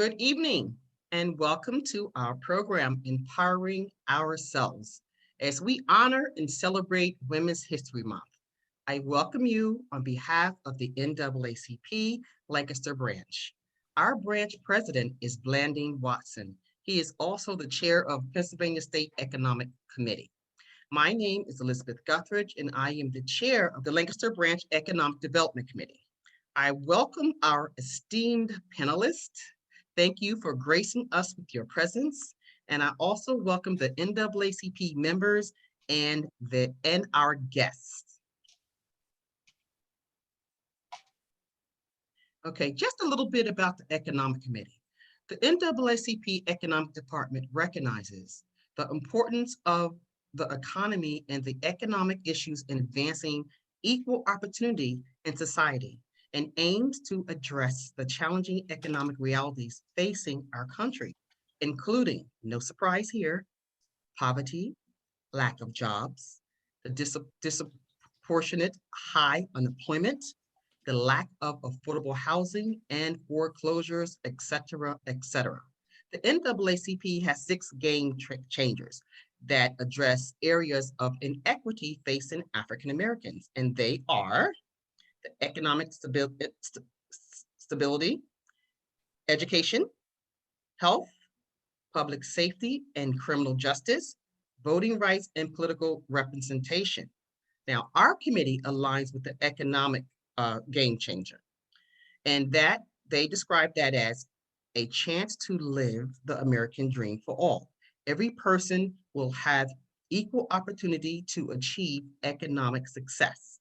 Good evening and welcome to our program, Empowering Ourselves, as we honor and celebrate Women's History Month. I welcome you on behalf of the NAACP Lancaster branch. Our branch president is Blandine Watson. He is also the chair of Pennsylvania State Economic Committee. My name is Elizabeth Guthridge, and I am the chair of the Lancaster Branch Economic Development Committee. I welcome our esteemed panelists. Thank you for gracing us with your presence. And I also welcome the NAACP members and our guests. Okay, just a little bit about the Economic Committee. The NAACP Economic Department recognizes the importance of the economy and the economic issues in advancing equal opportunity in society, and aims to address the challenging economic realities facing our country, including, no surprise here, poverty, lack of jobs, the disproportionate high unemployment, the lack of affordable housing and foreclosures, etc., etc. The NAACP has 6 game changers that address areas of inequity facing African Americans, and they are the economic stability, education, health, public safety and criminal justice, voting rights, and political representation. Now, our committee aligns with the economic game changer, and that they describe that as a chance to live the American dream for all. Every person will have equal opportunity to achieve economic success.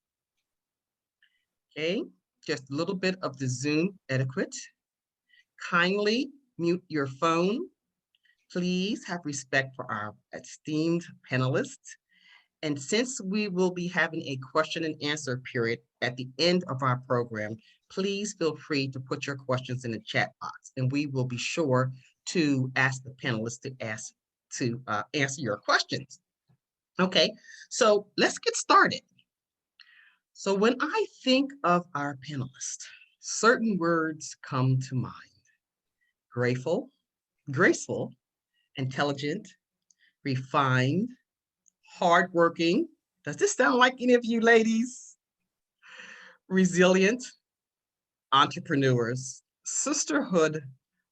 Okay, just a little bit of the Zoom etiquette. Kindly mute your phone. Please have respect for our esteemed panelists. And since we will be having a question and answer period at the end of our program, please feel free to put your questions in the chat box, and we will be sure to ask the panelists to answer your questions. Okay, so let's get started. So when I think of our panelists, certain words come to mind: grateful, graceful, intelligent, refined, hardworking. Does this sound like any of you ladies? Resilient, entrepreneurs, sisterhood,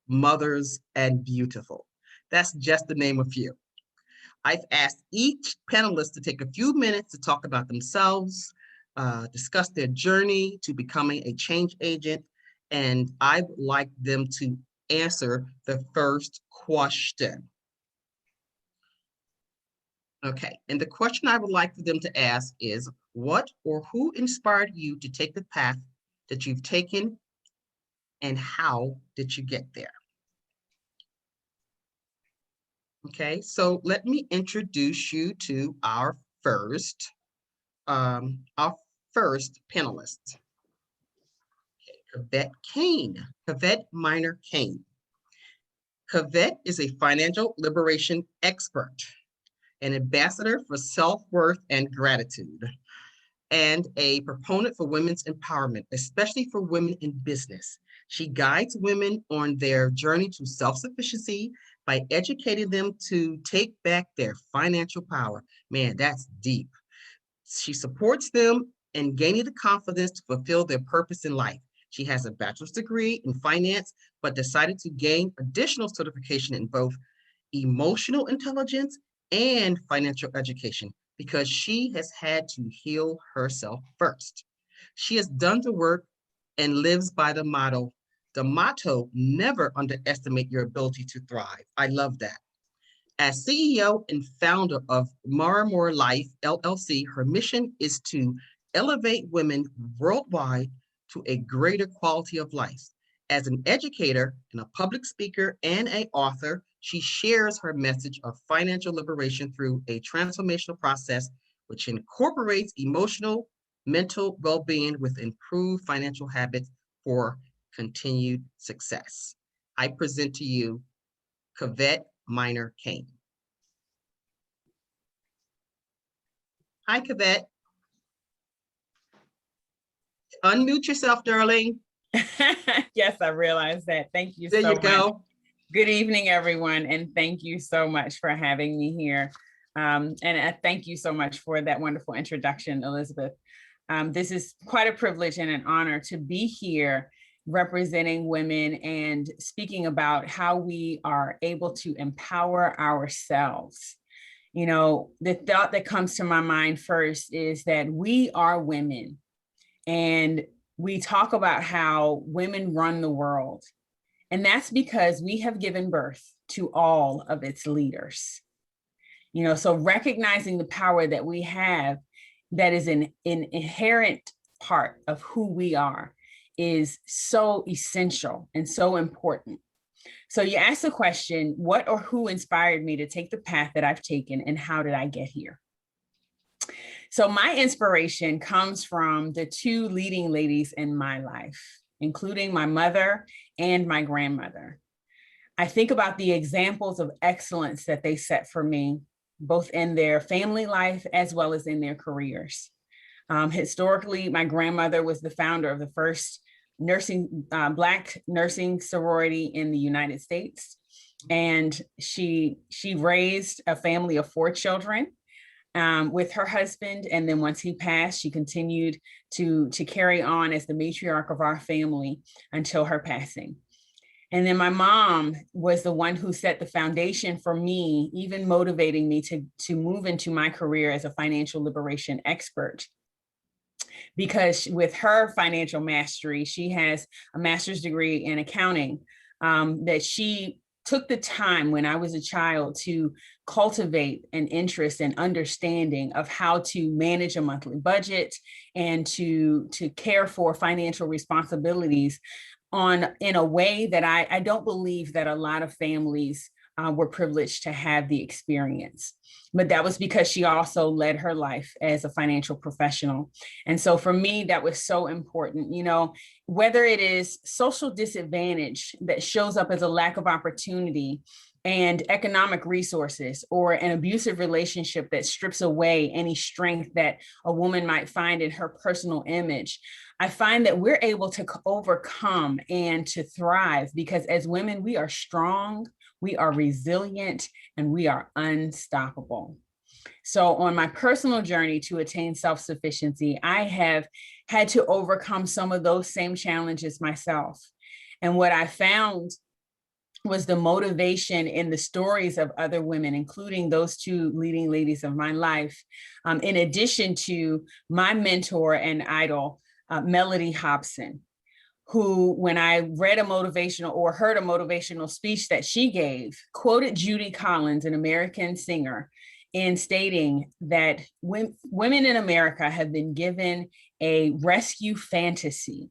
mothers, and beautiful. That's just to name a few. I've asked each panelist to take a few minutes to talk about themselves, discuss their journey to becoming a change agent, and I would like them to answer the first question. Okay, and the question I would like for them to ask is, what or who inspired you to take the path that you've taken, and how did you get there? Okay, so let me introduce you to our first panelist, 𝘊𝘢𝘈𝘊𝘗. 𝘊𝘊𝘈𝘊𝘗 is a financial liberation expert, an ambassador for self-worth and gratitude, and a proponent for women's empowerment, especially for women in business. She guides women on their journey to self-sufficiency by educating them to take back their financial power. Man, that's deep. She supports them in gaining the confidence to fulfill their purpose in life. She has a bachelor's degree in finance, but decided to gain additional certification in both emotional intelligence and financial education because she has had to heal herself first. She has done the work and lives by the motto, never underestimate your ability to thrive. I love that. As CEO and founder of 𝘕𝘈𝘈𝘊𝘗 Life, LLC, her mission is to elevate women worldwide to a greater quality of life. As an educator and a public speaker and an author, she shares her message of financial liberation through a transformational process which incorporates emotional, mental well-being with improved financial habits for continued success. I present to you 𝘊𝘈𝘈𝘊𝘗. Hi, 𝘊𝘊𝘈𝘊𝘗. Unmute yourself, darling. Yes, I realize that. Thank you There so you much. go. Good evening, everyone, and thank you so much for having me here. Thank you so much for that wonderful introduction, Elizabeth. This is quite a privilege and an honor to be here representing women and speaking about how we are able to empower ourselves. You know, the thought that comes to my mind first is that we are women, and we talk about how women run the world. And that's because we have given birth to all of its leaders. You know, so recognizing the power that we have, that is an inherent part of who we are, is so essential and so important. So you asked the question, what or who inspired me to take the path that I've taken, and how did I get here? So my inspiration comes from the two leading ladies in my life, including my mother and my grandmother. I think about the examples of excellence that they set for me, both in their family life as well as in their careers. Historically, my grandmother was the founder of the first Black nursing sorority in the United States. And she raised a family of 4 children with her husband. And then once he passed, she continued to carry on as the matriarch of our family until her passing. And then my mom was the one who set the foundation for me, even motivating me to move into my career as a financial liberation expert. Because with her financial mastery, she has a master's degree in accounting, that she took the time when I was a child to cultivate an interest and understanding of how to manage a monthly budget and to care for financial responsibilities in a way that I don't believe that a lot of families were privileged to have the experience. But that was because she also led her life as a financial professional. And so for me, that was so important. You know, whether it is social disadvantage that shows up as a lack of opportunity and economic resources, or an abusive relationship that strips away any strength that a woman might find in her personal image, I find that we're able to overcome and to thrive, because as women, we are strong, we are resilient, and we are unstoppable. So on my personal journey to attain self-sufficiency, I have had to overcome some of those same challenges myself. And what I found was the motivation in the stories of other women, including those two leading ladies of my life, in addition to my mentor and idol, Melody Hobson, who, when I read a motivational or heard a motivational speech that she gave, quoted Judy Collins, an American singer, in stating that women in America have been given a rescue fantasy,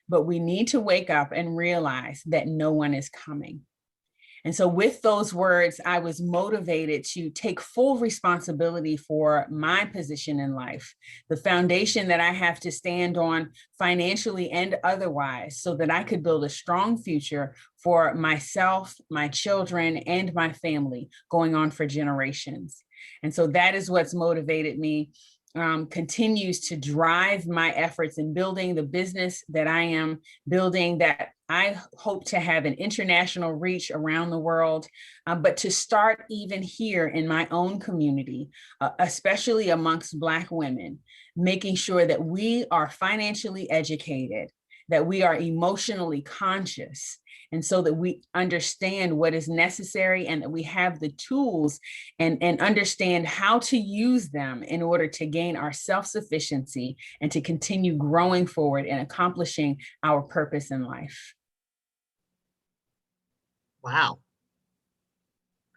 but we need to wake up and realize that no one is coming. And so with those words, I was motivated to take full responsibility for my position in life, the foundation that I have to stand on financially and otherwise, so that I could build a strong future for myself, my children, and my family going on for generations. And so that is what's motivated me, continues to drive my efforts in building the business that I am building, that I hope to have an international reach around the world, but to start even here in my own community, especially amongst Black women, making sure that we are financially educated, that we are emotionally conscious, and so that we understand what is necessary, and that we have the tools and understand how to use them in order to gain our self-sufficiency and to continue growing forward and accomplishing our purpose in life. Wow.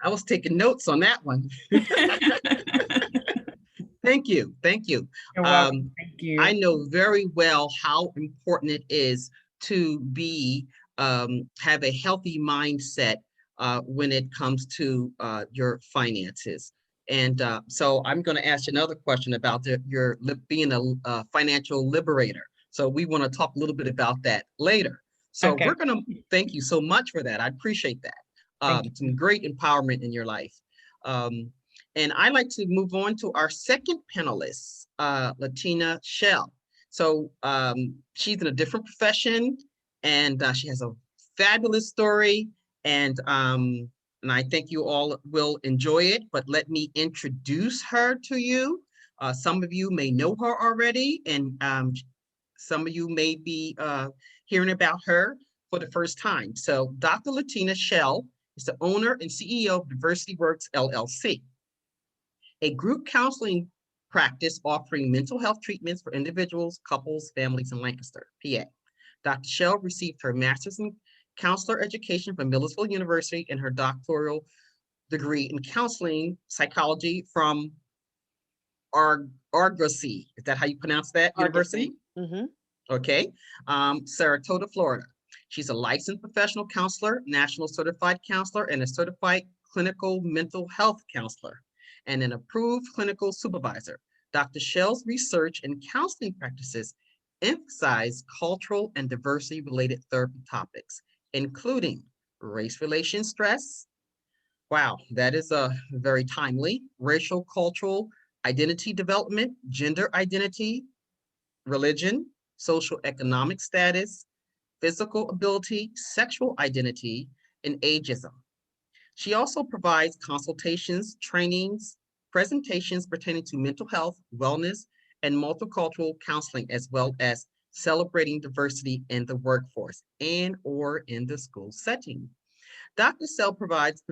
I was taking notes on that one. Thank you. Thank you. You're welcome. Thank you. I know very well how important it is to have a healthy mindset when it comes to your finances. And so I'm going to ask you another question about your being a financial liberator. So we want to talk a little bit about that later. So we're going to thank you so much for that. I appreciate that. Some great empowerment in your life. And I'd like to move on to our second panelist, Latina Shell. So she's in a different profession, And she has a fabulous story, and I think you all will enjoy it, but let me introduce her to you. Some of you may know her already, and some of you may be hearing about her for the first time. So Dr. Latina Shell is the owner and CEO of 𝘕𝘈𝘈𝘊𝘗, LLC, a group counseling practice offering mental health treatments for individuals, couples, families in Lancaster, PA. Dr. Shell received her master's in counselor education from Millersville University and her doctoral degree in counseling psychology from 𝘊𝘰𝘮𝘭𝘰𝘮𝘪𝘐. Is that how you pronounce that university? Mm-hmm. Okay. Saratoga, Florida. She's a licensed professional counselor, national certified counselor, and a certified clinical mental health counselor, and an approved clinical supervisor. Dr. Shell's research and counseling practices emphasize cultural and diversity-related therapy topics, including race relations stress. Wow, that is very timely. Racial, cultural identity development, gender identity, religion, social economic status, physical ability, sexual identity, and ageism. She also provides consultations, trainings, presentations pertaining to mental health, wellness, and multicultural counseling, as well as celebrating diversity in the workforce and or in the school setting. Dr. Shell provides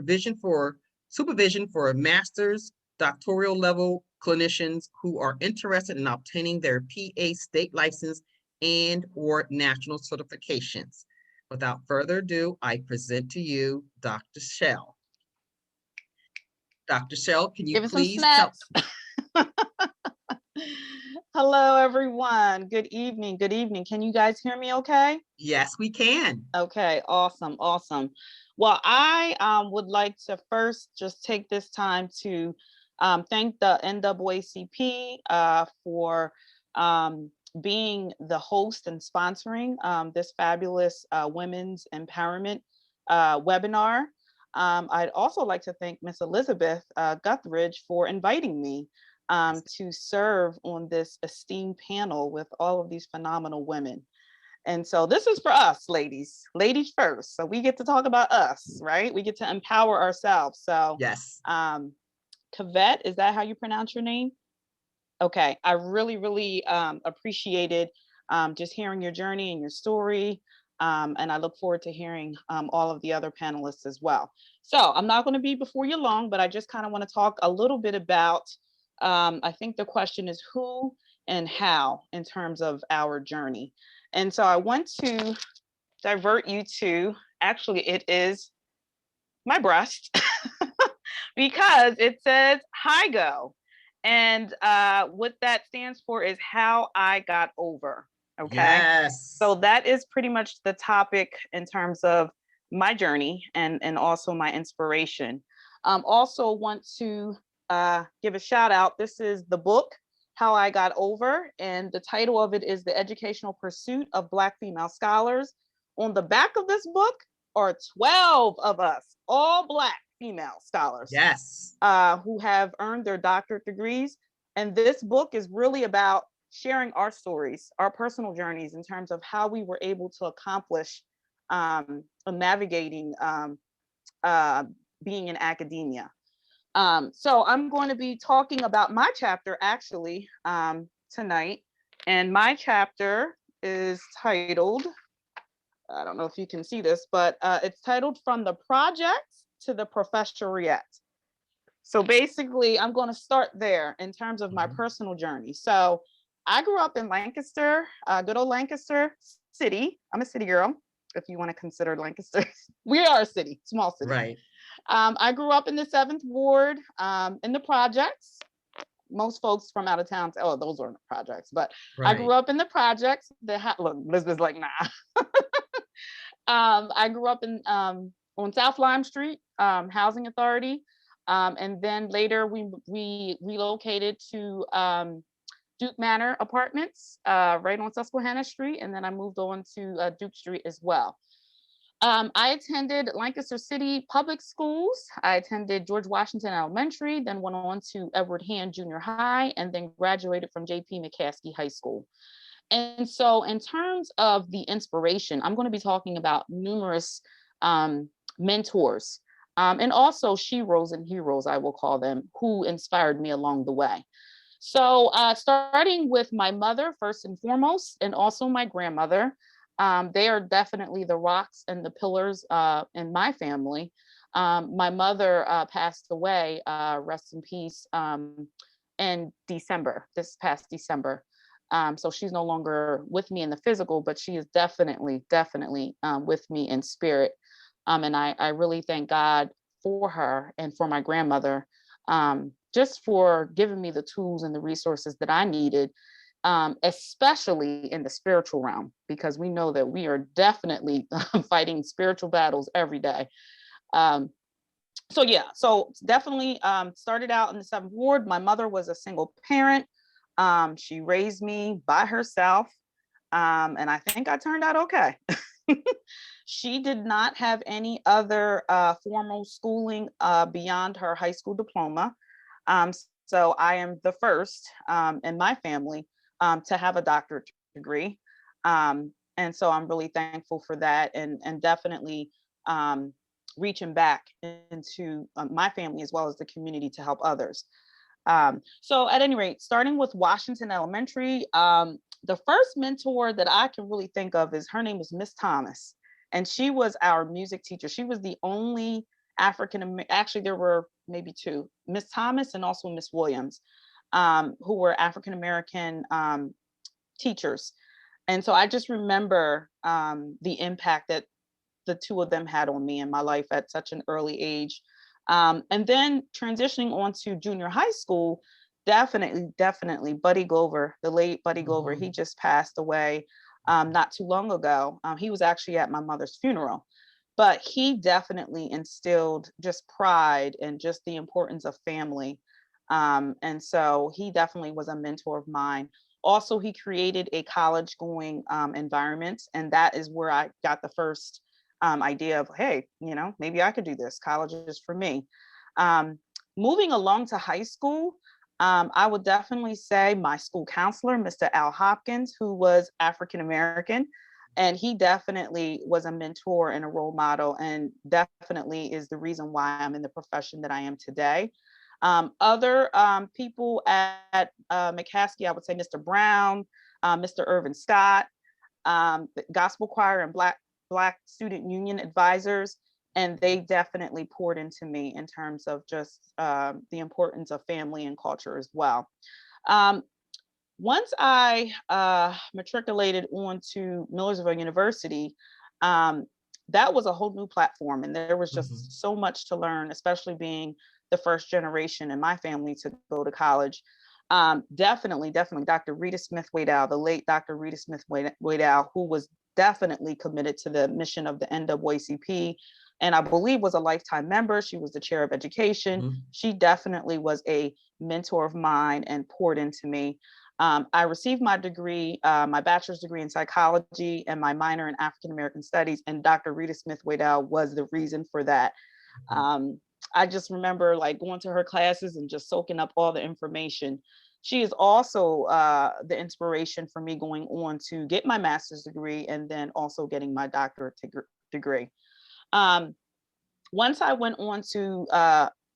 supervision for master's, doctoral level clinicians who are interested in obtaining their PA state license and or national certifications. Without further ado, I present to you Dr. Shell. Dr. Shell, can you Give us some please tell? snaps. Hello, everyone. Good evening. Good evening. Can you guys hear me okay? Yes, we can. Okay, awesome, awesome. Well, I would like to first just take this time to thank the NAACP for being the host and sponsoring this fabulous women's empowerment webinar. I'd also like to thank Miss Elizabeth Guthridge for inviting me to serve on this esteemed panel with all of these phenomenal women. And so this is for us, ladies first. So we get to talk about us, right? We get to empower ourselves. So yes, Kavette, is that how you pronounce your name? Okay, I really appreciated just hearing your journey and your story. And I look forward to hearing all of the other panelists as well. So I'm not going to be before you long, but I just kind of want to talk a little bit about, I think the question is who and how in terms of our journey. And so I want to divert you to, actually it is my breast because it says 𝘊𝘆𝘆𝘆𝘆𝘆. And what that stands for is how I got over. Okay. Yes. So that is pretty much the topic in terms of my journey and also my inspiration. Also want to give a shout out. This is the book, How I Got Over, and the title of it is The Educational Pursuit of Black Female Scholars. On the back of this book are 12 of us, all Black female scholars. Yes. Who have earned their doctorate degrees. And this book is really about sharing our stories, our personal journeys in terms of how we were able to accomplish navigating being in academia. So I'm going to be talking about my chapter actually tonight. And my chapter is titled, I don't know if you can see this, but it's titled From the Projects to the Professoriate. So basically, I'm going to start there in terms of my personal journey. So I grew up in Lancaster, good old Lancaster City. I'm a city girl, if you want to consider Lancaster. We are a city, small city. Right. I grew up in the 7th Ward, in the projects. Most folks from out of town say, oh, those aren't projects, but right. I grew up in the projects. Look, Elizabeth's like, nah. I grew up in on South Lime Street, Housing Authority. And then later we relocated to Duke Manor Apartments, right on Susquehanna Street. And then I moved on to Duke Street as well. I attended Lancaster City Public Schools. I attended George Washington Elementary, then went on to Edward Hand Junior High, and then graduated from J.P. McCaskey High School. And so in terms of the inspiration, I'm going to be talking about numerous mentors, and also sheroes and heroes, I will call them, who inspired me along the way. So starting with my mother, first and foremost, and also my grandmother. They are definitely the rocks and the pillars in my family. My mother passed away, rest in peace, in December, this past December. So she's no longer with me in the physical, but she is definitely with me in spirit. And I really thank God for her and for my grandmother, just for giving me the tools and the resources that I needed, especially in the spiritual realm, because we know that we are definitely fighting spiritual battles every day. So yeah, so definitely started out in the 7th Ward. My mother was a single parent. She raised me by herself, and I think I turned out okay. She did not have any other formal schooling beyond her high school diploma. So I am the first in my family to have a doctorate degree. And so I'm really thankful for that, and definitely reaching back into my family as well as the community to help others. So at any rate, starting with Washington Elementary, the first mentor that I can really think of is, her name was Miss Thomas. And she was our music teacher. She was the only actually there were maybe two, Miss Thomas and also Miss Williams, who were African-American teachers. And so I just remember the impact that the two of them had on me in my life at such an early age. And then transitioning on to junior high school, definitely Buddy Glover, the late Buddy Glover, he just passed away not too long ago. He was actually at my mother's funeral, but he definitely instilled just pride and just the importance of family. And so he definitely was a mentor of mine. Also, he created a college going environment, and that is where I got the first idea of, hey, maybe I could do this. College is for me. Moving along to high school, I would definitely say my school counselor, Mr. Al Hopkins, who was African-American, and he definitely was a mentor and a role model, and definitely is the reason why I'm in the profession that I am today. Other people at McCaskey, I would say Mr. Brown, Mr. Irvin Scott, the gospel choir and Black Student Union advisors, and they definitely poured into me in terms of just the importance of family and culture as well. Once I matriculated onto Millersville University, that was a whole new platform, and there was just so much to learn, especially being the first generation in my family to go to college. Definitely Dr. Rita Smith-Waddell, the late Dr. Rita Smith-Waddell, who was definitely committed to the mission of the NAACP, and I believe was a lifetime member. She was the chair of education. She definitely was a mentor of mine and poured into me. I received my degree, my bachelor's degree in psychology and my minor in African American studies, and Dr. Rita Smith-Waddell was the reason for that. I just remember going to her classes and just soaking up all the information. She is also the inspiration for me going on to get my master's degree and then also getting my doctorate degree. Once I went on to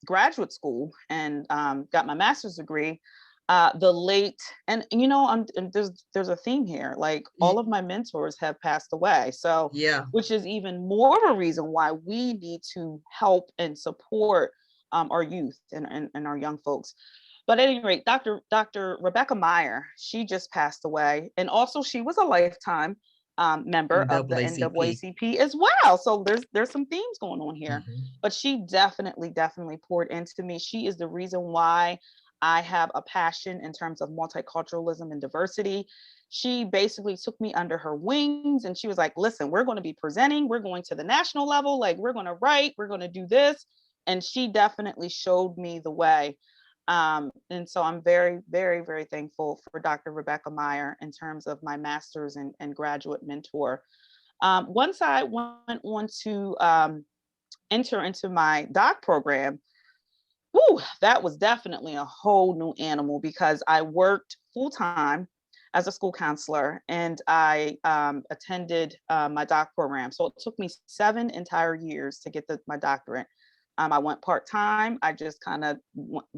graduate school and got my master's degree, the late, and there's a theme here, all of my mentors have passed away. So yeah, which is even more of a reason why we need to help and support our youth and our young folks. But at any rate, Dr. Rebecca Meyer, she just passed away. And also she was a lifetime member of the NAACP as well. So there's some themes going on here, but she definitely poured into me. She is the reason why I have a passion in terms of multiculturalism and diversity. She basically took me under her wings and she was like, listen, we're going to be presenting, we're going to the national level, we're going to write, we're going to do this. And she definitely showed me the way. And so I'm very thankful for Dr. Rebecca Meyer in terms of my master's and graduate mentor. Once I went on to enter into my doc program, that was definitely a whole new animal because I worked full time. as a school counselor, and I attended my doc program. So it took me 7 entire years to get my doctorate. I went part-time. I just kind of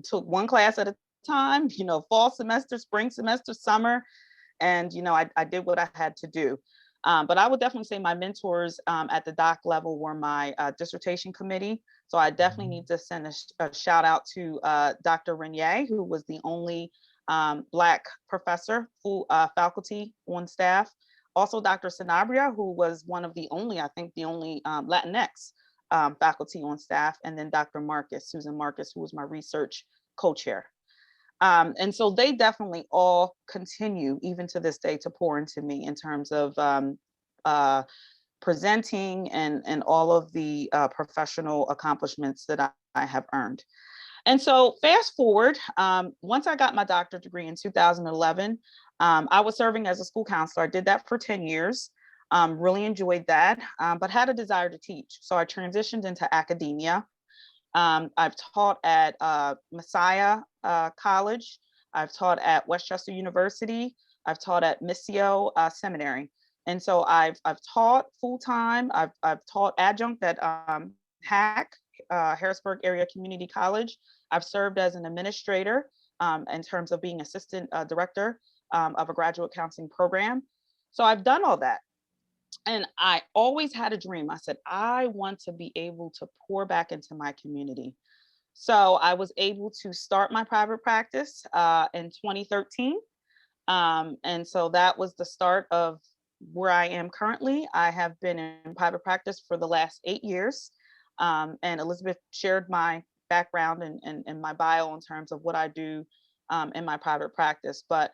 took one class at a time, fall semester, spring semester, summer. And, I did what I had to do. But I would definitely say my mentors at the doc level were my dissertation committee. So I definitely need to send a shout out to Dr. 𝘊𝘢𝘯𝘬𝘢, who was the only Black professor, full faculty on staff. Also, Dr. Sanabria, who was one of the only, I think the only Latinx faculty on staff. And then Dr. Marcus, Susan Marcus, who was my research co-chair. And so they definitely all continue, even to this day, to pour into me in terms of presenting and all of the professional accomplishments that I have earned. And so fast forward, once I got my doctorate degree in 2011, I was serving as a school counselor. I did that for 10 years, really enjoyed that, but had a desire to teach. So I transitioned into academia. I've taught at Messiah College. I've taught at Westchester University. I've taught at 𝘕𝘈𝘯𝘬𝘈𝘗 Seminary. And so I've taught full-time. I've taught adjunct at HAC, Harrisburg Area Community College. I've served as an administrator in terms of being assistant director of a graduate counseling program. So I've done all that. And I always had a dream. I said, I want to be able to pour back into my community. So I was able to start my private practice in 2013. And so that was the start of where I am currently. I have been in private practice for the last 8 years. And Elizabeth shared my background and my bio in terms of what I do in my private practice. But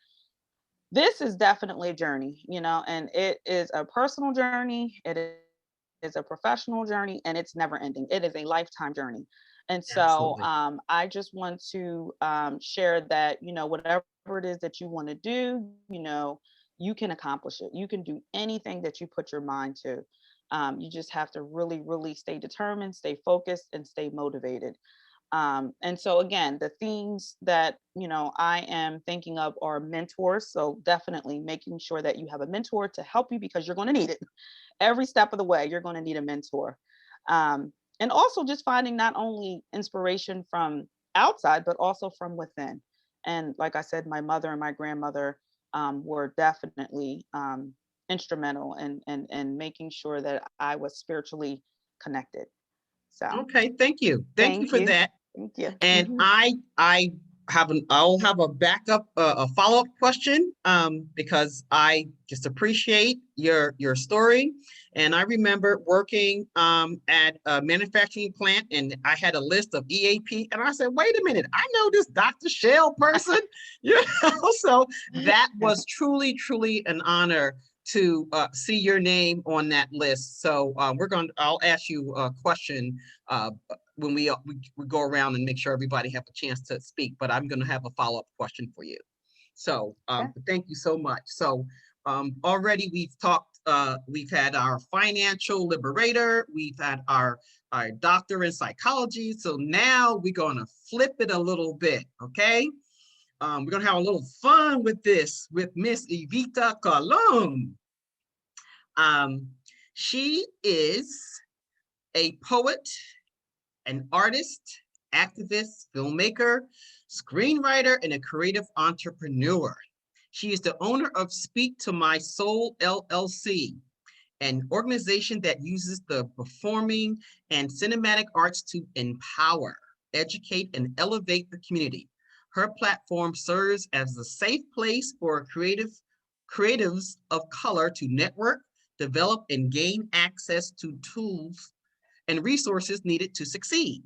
this is definitely a journey, and it is a personal journey. It is a professional journey, and it's never ending. It is a lifetime journey. And so I just want to share that, whatever it is that you want to do, you can accomplish it. You can do anything that you put your mind to. You just have to really, really stay determined, stay focused, and stay motivated. And so again, the themes that, I am thinking of are mentors. So definitely making sure that you have a mentor to help you, because you're going to need it. Every step of the way, you're going to need a mentor. And also just finding not only inspiration from outside, but also from within. And like I said, my mother and my grandmother were definitely instrumental in making sure that I was spiritually connected. So. Okay, thank you. Thank you for that. Thank you. And I'll have a backup, a follow-up question, because I just appreciate your story. And I remember working at a manufacturing plant, and I had a list of EAP, and I said, wait a minute, I know this Dr. Shell person. So that was truly, truly an honor to see your name on that list. So I'll ask you a question when we go around and make sure everybody have a chance to speak, but I'm going to have a follow-up question for you. So thank you so much. So already we've talked, we've had our financial liberator, we've had our doctor in psychology. So now we're going to flip it a little bit, okay? We're going to have a little fun with this, with Miss Evita Colon. She is a poet, an artist, activist, filmmaker, screenwriter, and a creative entrepreneur. She is the owner of Speak to My Soul, LLC, an organization that uses the performing and cinematic arts to empower, educate, and elevate the community. Her platform serves as a safe place for creatives of color to network, develop, and gain access to tools and resources needed to succeed.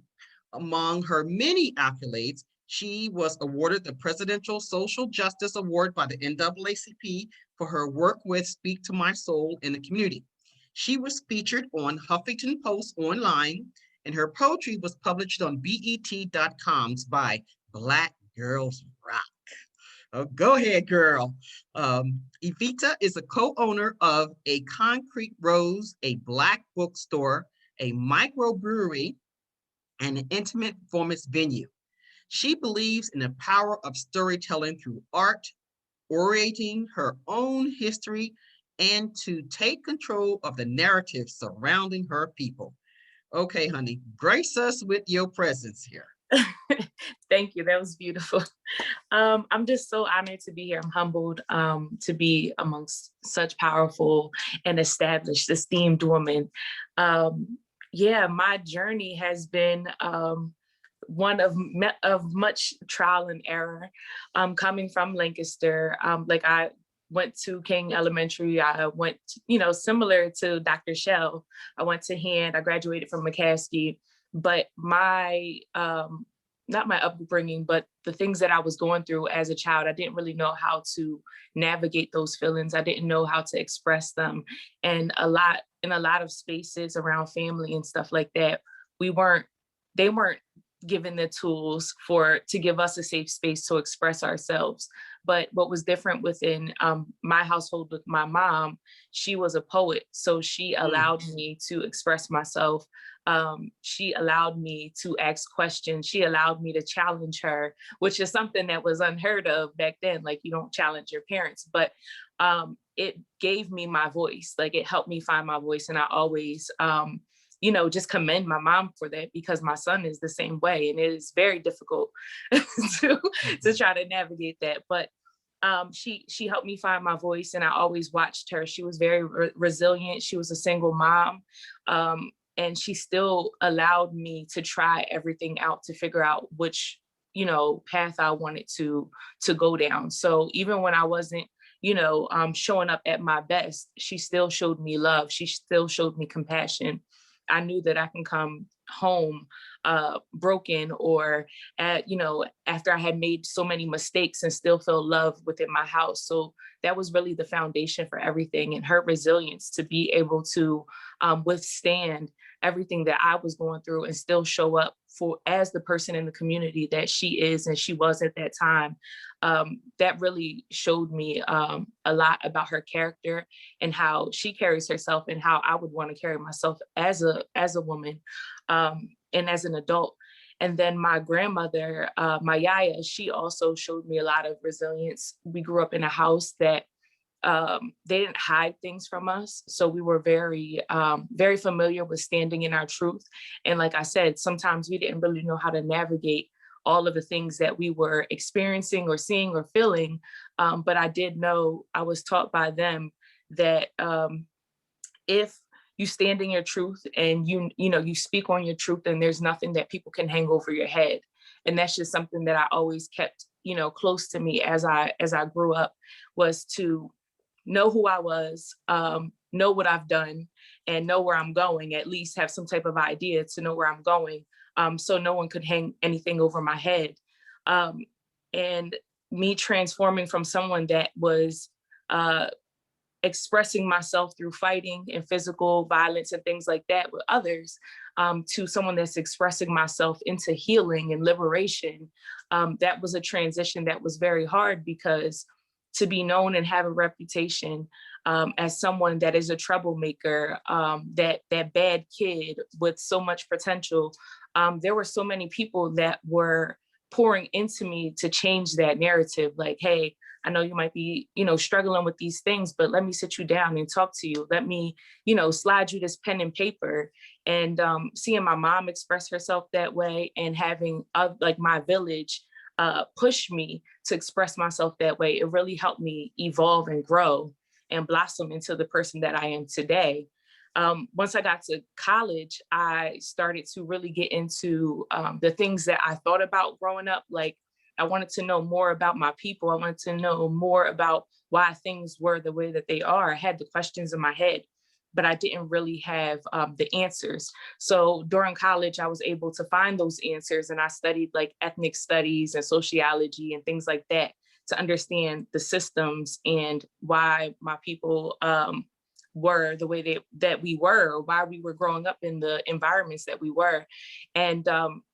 Among her many accolades, she was awarded the Presidential Social Justice Award by the NAACP for her work with Speak to My Soul in the community. She was featured on Huffington Post online, and her poetry was published on BET.com's by Black Girls Rock. Oh, go ahead, girl. Evita is a co-owner of A Concrete Rose, a Black bookstore, a microbrewery, and an intimate performance venue. She believes in the power of storytelling through art, orating her own history, and to take control of the narrative surrounding her people. Okay, honey, grace us with your presence here. Thank you. That was beautiful. I'm just so honored to be here. I'm humbled to be amongst such powerful and established, esteemed women. Yeah, my journey has been one of much trial and error. Coming from Lancaster, like I went to King Elementary. I went, similar to Dr. Shell. I went to Hand. I graduated from McCaskey, but my not my upbringing, but the things that I was going through as a child, I didn't really know how to navigate those feelings. I didn't know how to express them. And in a lot of spaces around family and stuff like that, they weren't given the tools to give us a safe space to express ourselves. But what was different within my household with my mom, she was a poet. So she allowed me to express myself. She allowed me to ask questions. She allowed me to challenge her, which is something that was unheard of back then. Like, you don't challenge your parents, but it gave me my voice. Like, it helped me find my voice. And I always, just commend my mom for that, because my son is the same way. And it is very difficult to try to navigate that. But she helped me find my voice, and I always watched her. She was very resilient. She was a single mom. And she still allowed me to try everything out to figure out which, path I wanted to go down. So even when I wasn't, showing up at my best, she still showed me love. She still showed me compassion. I knew that I can come home broken, or after I had made so many mistakes, and still feel love within my house. So that was really the foundation for everything, and her resilience to be able to withstand everything that I was going through and still show up as the person in the community that she is and she was at that time. That really showed me a lot about her character and how she carries herself, and how I would want to carry myself as a woman and as an adult. And then my grandmother, my yaya, she also showed me a lot of resilience. We grew up in a house that they didn't hide things from us. So we were very, very familiar with standing in our truth. And like I said, sometimes we didn't really know how to navigate all of the things that we were experiencing or seeing or feeling. But I did know, I was taught by them that if you stand in your truth and you speak on your truth, and there's nothing that people can hang over your head. And that's just something that I always kept, close to me as I grew up, was to know who I was, know what I've done, and know where I'm going, at least have some type of idea to know where I'm going. So no one could hang anything over my head. And me transforming from someone that was expressing myself through fighting and physical violence and things like that with others, to someone that's expressing myself into healing and liberation. That was a transition that was very hard, because to be known and have a reputation as someone that is a troublemaker, that bad kid with so much potential, there were so many people that were pouring into me to change that narrative. Like, hey, I know you might be, struggling with these things, but let me sit you down and talk to you. Let me, slide you this pen and paper. And seeing my mom express herself that way, and having like my village push me to express myself that way, it really helped me evolve and grow and blossom into the person that I am today. Once I got to college, I started to really get into the things that I thought about growing up. Like, I wanted to know more about my people. I wanted to know more about why things were the way that they are. I had the questions in my head, but I didn't really have the answers. So during college, I was able to find those answers, and I studied like ethnic studies and sociology and things like that to understand the systems and why my people were the way that we were, or why we were growing up in the environments that we were. And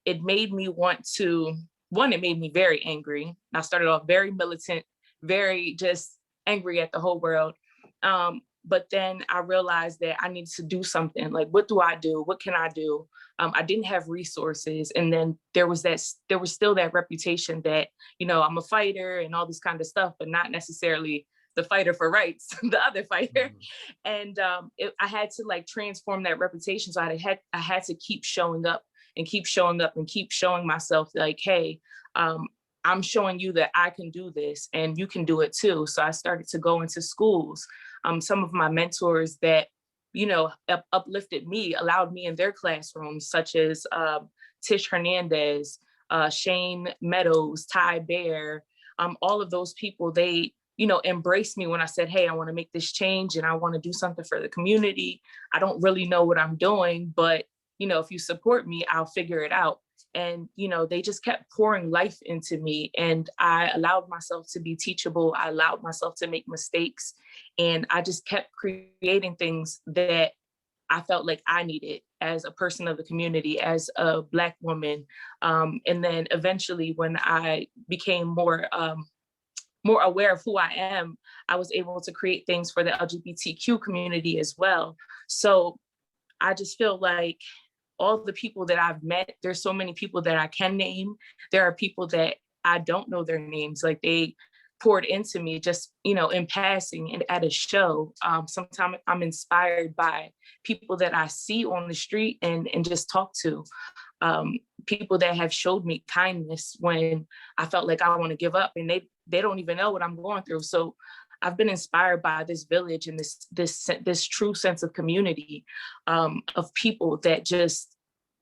it made me want to, it made me very angry. I started off very militant, very just angry at the whole world. But then I realized that I needed to do something. Like, what do I do? What can I do? I didn't have resources. And then there was still that reputation that, you know, I'm a fighter and all this kind of stuff, but not necessarily the fighter for rights, the other fighter. And I had to like transform that reputation. So I had to keep showing up and keep showing up and keep showing myself like, hey, I'm showing you that I can do this and you can do it too. So I started to go into schools. Some of my mentors that, you know, uplifted me, allowed me in their classrooms, such as Tish Hernandez, Shane Meadows, Ty Bear, all of those people, they, you know, embraced me when I said, hey, I want to make this change and I want to do something for the community. I don't really know what I'm doing, but, you know, if you support me, I'll figure it out. And, you know, they just kept pouring life into me, and I allowed myself to be teachable. I allowed myself to make mistakes, and I just kept creating things that I felt like I needed as a person of the community, as a Black woman. And then eventually when I became more aware of who I am, I was able to create things for the LGBTQ community as well. So I just feel like all the people that I've met, there's so many people that I can name. There are people that I don't know their names, like they poured into me just, you know, in passing and at a show. Sometimes I'm inspired by people that I see on the street and just talk to. People that have showed me kindness when I felt like I want to give up, and they don't even know what I'm going through. So I've been inspired by this village and this true sense of community, of people that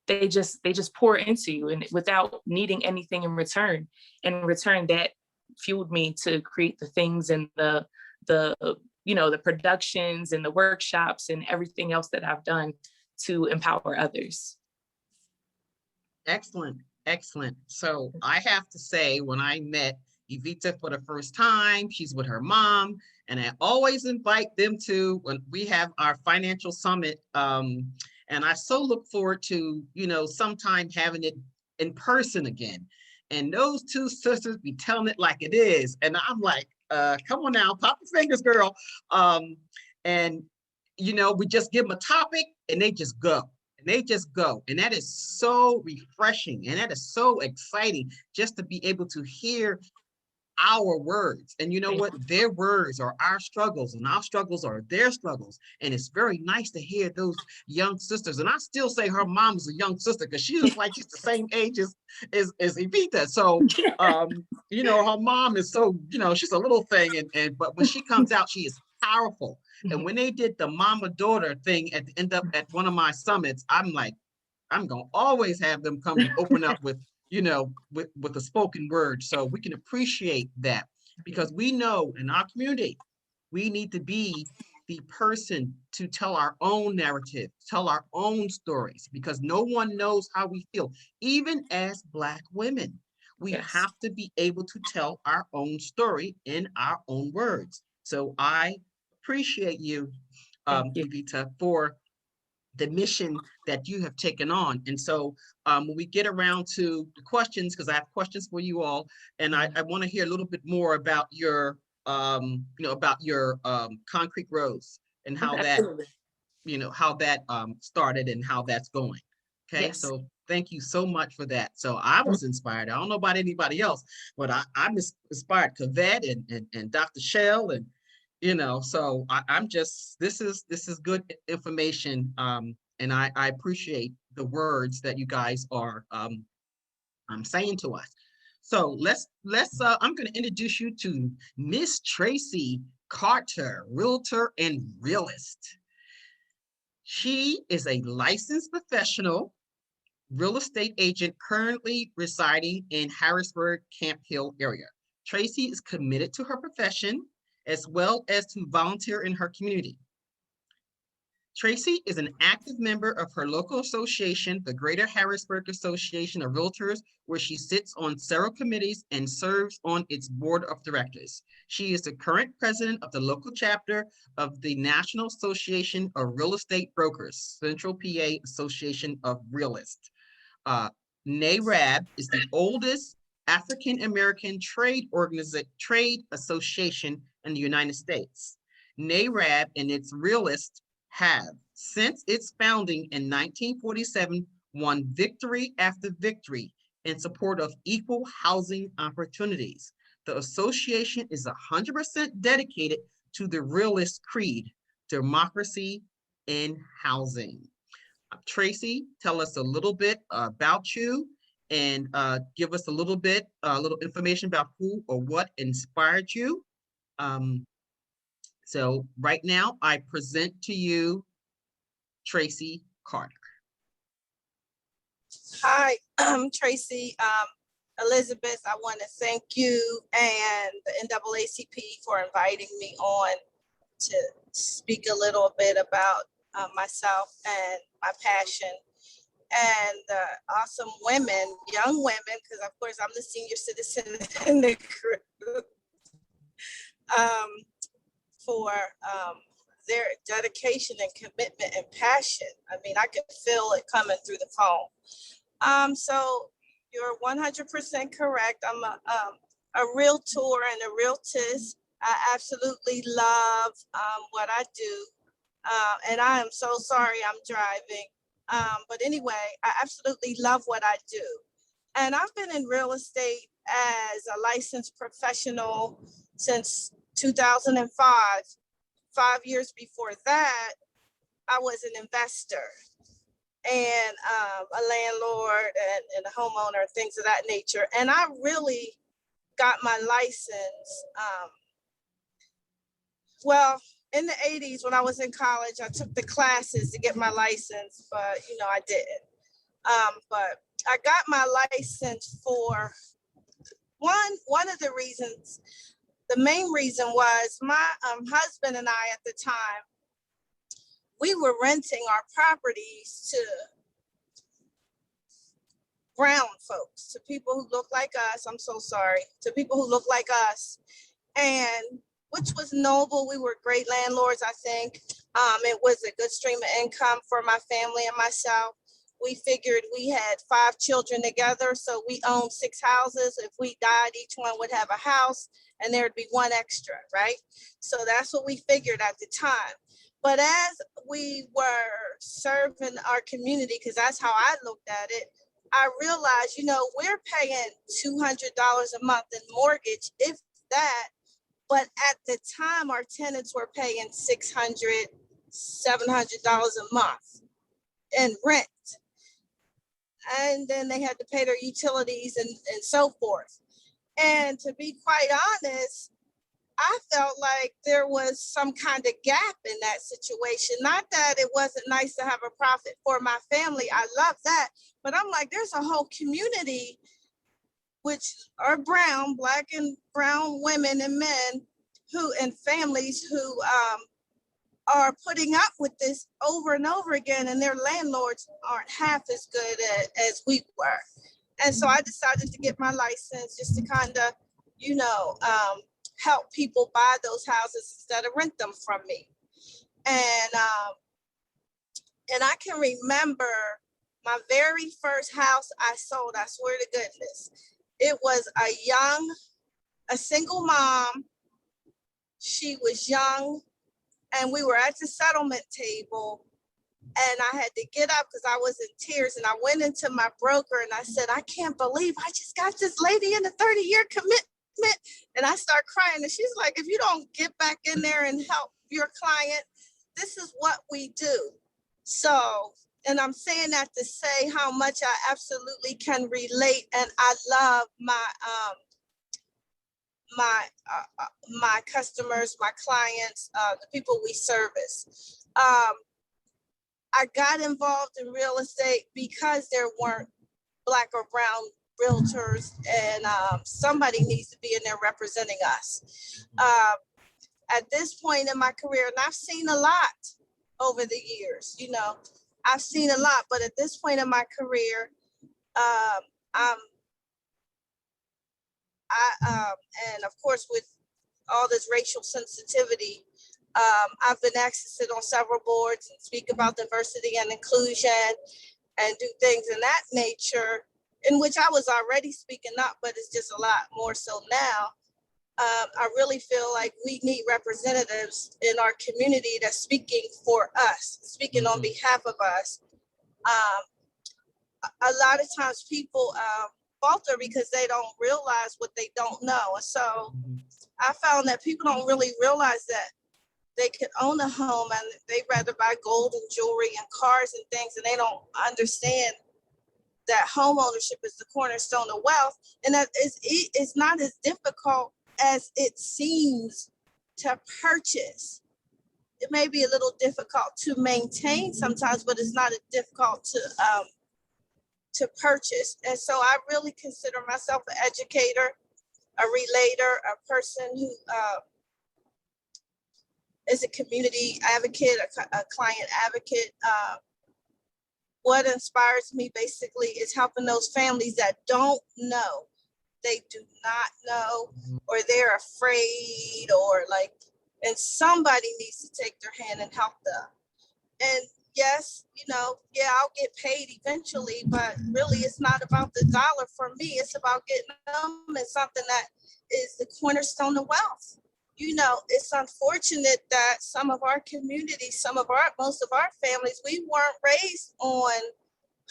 they just pour into you and without needing anything in return. And in return, that fueled me to create the things and the you know, the productions and the workshops and everything else that I've done to empower others. Excellent, excellent. So I have to say, when I met 𝘕𝑉𝑇A for the first time, she's with her mom, and I always invite them to when we have our financial summit. And I so look forward to, you know, sometime having it in person again. And those two sisters be telling it like it is. And I'm like, come on now, pop your fingers, girl. And, you know, we just give them a topic and they just go. And they just go. And that is so refreshing. And that is so exciting just to be able to hear our words. And you know what? Their words are our struggles, and our struggles are their struggles. And it's very nice to hear those young sisters. And I still say her mom is a young sister because she looks like she's the same age as 𝘕𝑉𝑇A. So, you know, her mom is so, you know, she's a little thing. But when she comes out, she is powerful. And when they did the mama-daughter thing at the end up at one of my summits, I'm like, I'm going to always have them come and open up with, you know, with a spoken word. So we can appreciate that, because we know in our community, we need to be the person to tell our own narrative, tell our own stories, because no one knows how we feel. Even as Black women, we have to be able to tell our own story in our own words. So I appreciate you, 𝘕𝑉𝑇A, for the mission that you have taken on. And so when we get around to the questions, because I have questions for you all, and I want to hear a little bit more about your, you know, about your concrete roads and how that, you know, how that started and how that's going. Okay, so thank you so much for that. So I was inspired. I don't know about anybody else, but I'm inspired. 𝘊𝑉𝑇A and Dr. Shell, and you know, so I'm just, this is good information. And I appreciate the words that you guys are saying to us. So let's I'm going to introduce you to Miss Tracy Carter, realtor and realist. She is a licensed professional real estate agent currently residing in Harrisburg, Camp Hill area. Tracy is committed to her profession as well as to volunteer in her community. Tracy is an active member of her local association, the Greater Harrisburg Association of Realtors, where she sits on several committees and serves on its board of directors. She is the current president of the local chapter of the National Association of Real Estate Brokers, Central PA Association of Realists. NAACP is the oldest African American trade association in the United States. NAACP and its realists have, since its founding in 1947, won victory after victory in support of equal housing opportunities. The association is 100% dedicated to the realist creed, democracy in housing. Tracy, tell us a little bit about you and give us a little information about who or what inspired you. So right now I present to you Tracy Carter. Hi, I'm Tracy. Elizabeth, I want to thank you and the NAACP for inviting me on to speak a little bit about myself and my passion and awesome women, young women, because of course I'm the senior citizen in the group, for their dedication and commitment and passion. I mean, I could feel it coming through the phone. So you're 100% correct. I'm a realtor and a realtist. I absolutely love what I do. And I am so sorry I'm driving. But anyway, I absolutely love what I do. And I've been in real estate as a licensed professional since 2005. 5 years before that, I was an investor and a landlord and a homeowner, things of that nature. And I really got my license. Well, in the 80s, when I was in college, I took the classes to get my license, but I didn't. But I got my license for one of the reasons. The main reason was my husband and I at the time, we were renting our properties to brown folks, to people who look like us. I'm so sorry, to people who look like us, and which was noble. We were great landlords, I think. It was a good stream of income for my family and myself. We figured we had 5 children together, so we owned 6 houses. If we died, each one would have a house and there'd be 1 extra, right? So that's what we figured at the time. But as we were serving our community, because that's how I looked at it, I realized, we're paying $200 a month in mortgage, if that. But at the time, our tenants were paying $600, $700 a month in rent. And then they had to pay their utilities and so forth. And to be quite honest, I felt like there was some kind of gap in that situation. Not that it wasn't nice to have a profit for my family. I love that. But I'm like, there's a whole community which are brown, Black and brown women and men and families who are putting up with this over and over again, and their landlords aren't half as good as we were. And so I decided to get my license just to kind of, help people buy those houses instead of rent them from me. And I can remember my very first house I sold, I swear to goodness. It was a single mom. She was young, and we were at the settlement table, and I had to get up because I was in tears, and I went into my broker and I said, I can't believe I just got this lady in a 30-year commitment. And I start crying, and she's like, if you don't get back in there and help your client, this is what we do. So, and I'm saying that to say how much I absolutely can relate, and I love my customers, my clients, the people we service. I got involved in real estate because there weren't Black or brown realtors, and somebody needs to be in there representing us. At this point in my career, and I've seen a lot over the years, I've seen a lot, but at this point in my career, and of course with all this racial sensitivity, I've been asked to sit on several boards and speak about diversity and inclusion and do things in that nature, in which I was already speaking up, but it's just a lot more so now. I really feel like we need representatives in our community that's speaking for us, speaking on behalf of us. A lot of times people falter because they don't realize what they don't know. And so I found that people don't really realize that they could own a home and they'd rather buy gold and jewelry and cars and things, and they don't understand that home ownership is the cornerstone of wealth, and that it's not as difficult as it seems to purchase. It may be a little difficult to maintain sometimes, but it's not as difficult to purchase. And so I really consider myself an educator, a relator, a person who is a community advocate, a client advocate. What inspires me basically is helping those families that don't know. They do not know, or they're afraid, or like, and somebody needs to take their hand and help them. And yes, you know, yeah, I'll get paid eventually, but really it's not about the dollar for me. It's about getting them in something that is the cornerstone of wealth. You know, it's unfortunate that some of our communities, most of our families, we weren't raised on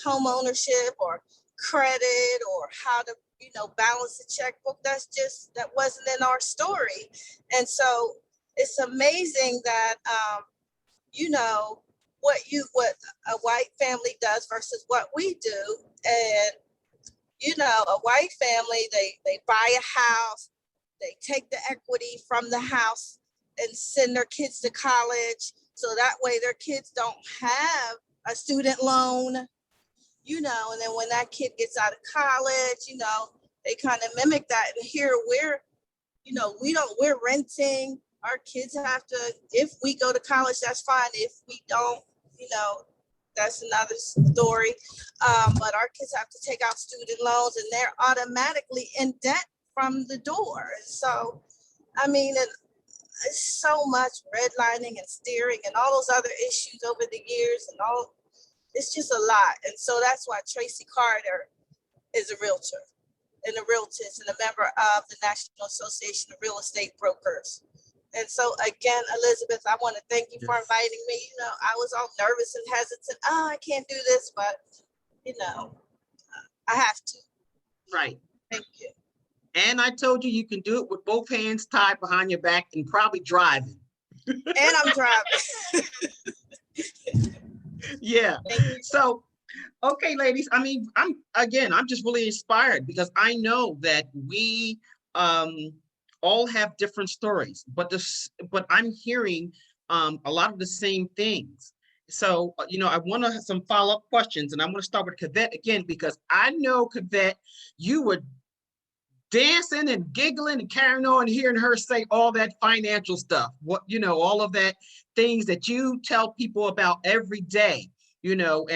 home ownership or credit or how to, you know, balance a checkbook. That wasn't in our story. And so it's amazing that, you know, what a white family does versus what we do. And, you know, a white family, they buy a house, they take the equity from the house and send their kids to college. So that way their kids don't have a student loan, you know, and then when that kid gets out of college, you know, they kind of mimic that. And here we're renting. Our kids have to, if we go to college, that's fine. If we don't, you know, that's another story. But our kids have to take out student loans and they're automatically in debt from the door. So, I mean, it's so much redlining and steering and all those other issues over the years and all, it's just a lot. And so that's why Tracy Carter is a realtor and a realtist and a member of the National Association of Real Estate Brokers. And so again, Elizabeth, I want to thank you for inviting me. You know, I was all nervous and hesitant. Oh, I can't do this, but you know, I have to. Right. Thank you. And I told you can do it with both hands tied behind your back and probably driving. And I'm driving. Yeah. So, okay, ladies, I mean, I'm just really inspired because I know that we all have different stories, but I'm hearing a lot of the same things. So, you know, I want to have some follow-up questions, and I'm going to start with Kavette again, because I know, Kavette, you were dancing and giggling and carrying on and hearing her say all that financial stuff, what, you know, all of that things that you tell people about every day, you know,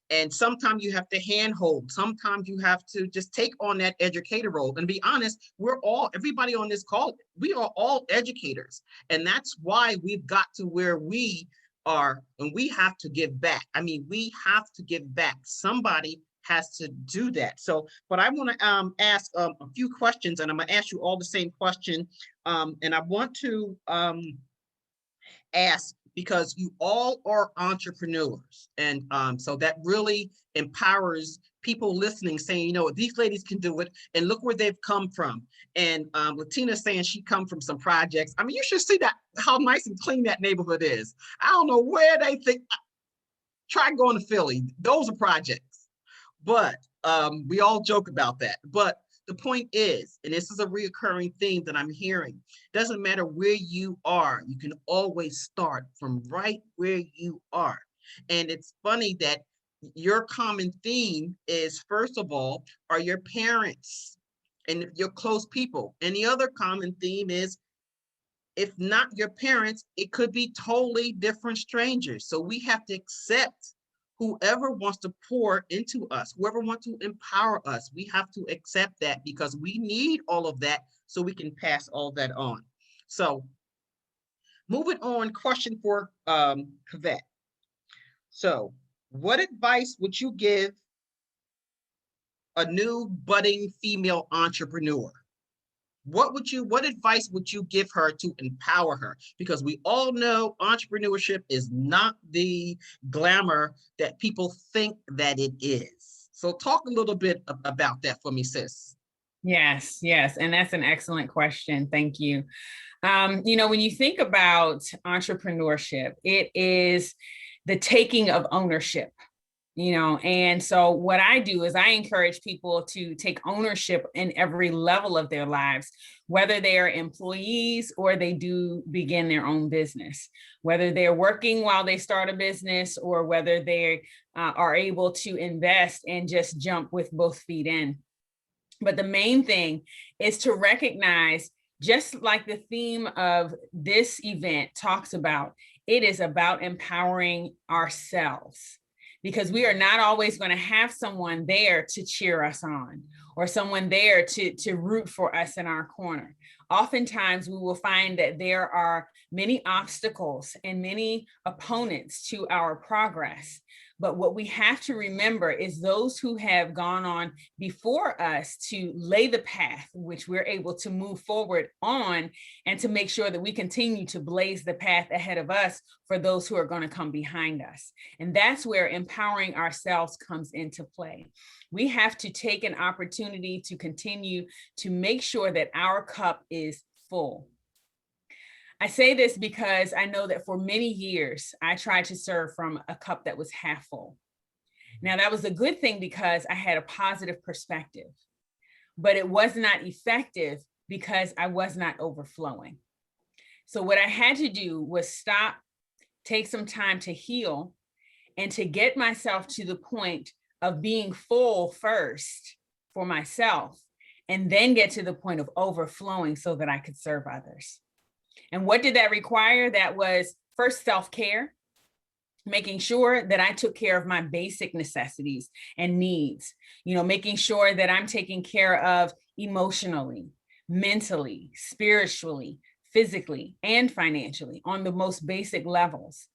and sometimes you have to handhold, sometimes you have to just take on that educator role. And be honest, everybody on this call, we are all educators. And that's why we've got to where we are, and we have to give back. I mean, we have to give back. Somebody has to do that. So, but I want to ask a few questions, and I'm going to ask you all the same question. And I want to ask, because you all are entrepreneurs, and so that really empowers people listening, saying, you know, these ladies can do it, and look where they've come from. And Latina saying she come from some projects. I mean, you should see that, how nice and clean that neighborhood is. I don't know where they think. Try going to Philly. Those are projects. But we all joke about that. But the point is, and this is a reoccurring theme that I'm hearing, doesn't matter where you are, you can always start from right where you are. And it's funny that your common theme is, first of all, are your parents and your close people. And the other common theme is, if not your parents, it could be totally different strangers. So we have to accept whoever wants to pour into us, whoever wants to empower us. We have to accept that, because we need all of that so we can pass all that on. So moving on, question for Kavette. So what advice would you give a new budding female entrepreneur? what advice would you give her to empower her? Because we all know entrepreneurship is not the glamour that people think that it is. So talk a little bit about that for me, sis. Yes, yes. And that's an excellent question. Thank you. When you think about entrepreneurship, it is the taking of ownership. And so what I do is I encourage people to take ownership in every level of their lives, whether they are employees or they do begin their own business, whether they're working while they start a business or whether they are able to invest and just jump with both feet in. But the main thing is to recognize, just like the theme of this event talks about, it is about empowering ourselves. Because we are not always going to have someone there to cheer us on or someone there to root for us in our corner. Oftentimes, we will find that there are many obstacles and many opponents to our progress. But what we have to remember is those who have gone on before us to lay the path, which we're able to move forward on, and to make sure that we continue to blaze the path ahead of us for those who are going to come behind us. And that's where empowering ourselves comes into play. We have to take an opportunity to continue to make sure that our cup is full. I say this because I know that for many years, I tried to serve from a cup that was half full. Now, that was a good thing because I had a positive perspective, but it was not effective because I was not overflowing. So what I had to do was stop, take some time to heal, and to get myself to the point of being full first for myself, and then get to the point of overflowing so that I could serve others. And what did that require? That was first self-care, making sure that I took care of my basic necessities and needs, making sure that I'm taking care of emotionally, mentally, spiritually, physically, and financially on the most basic levels.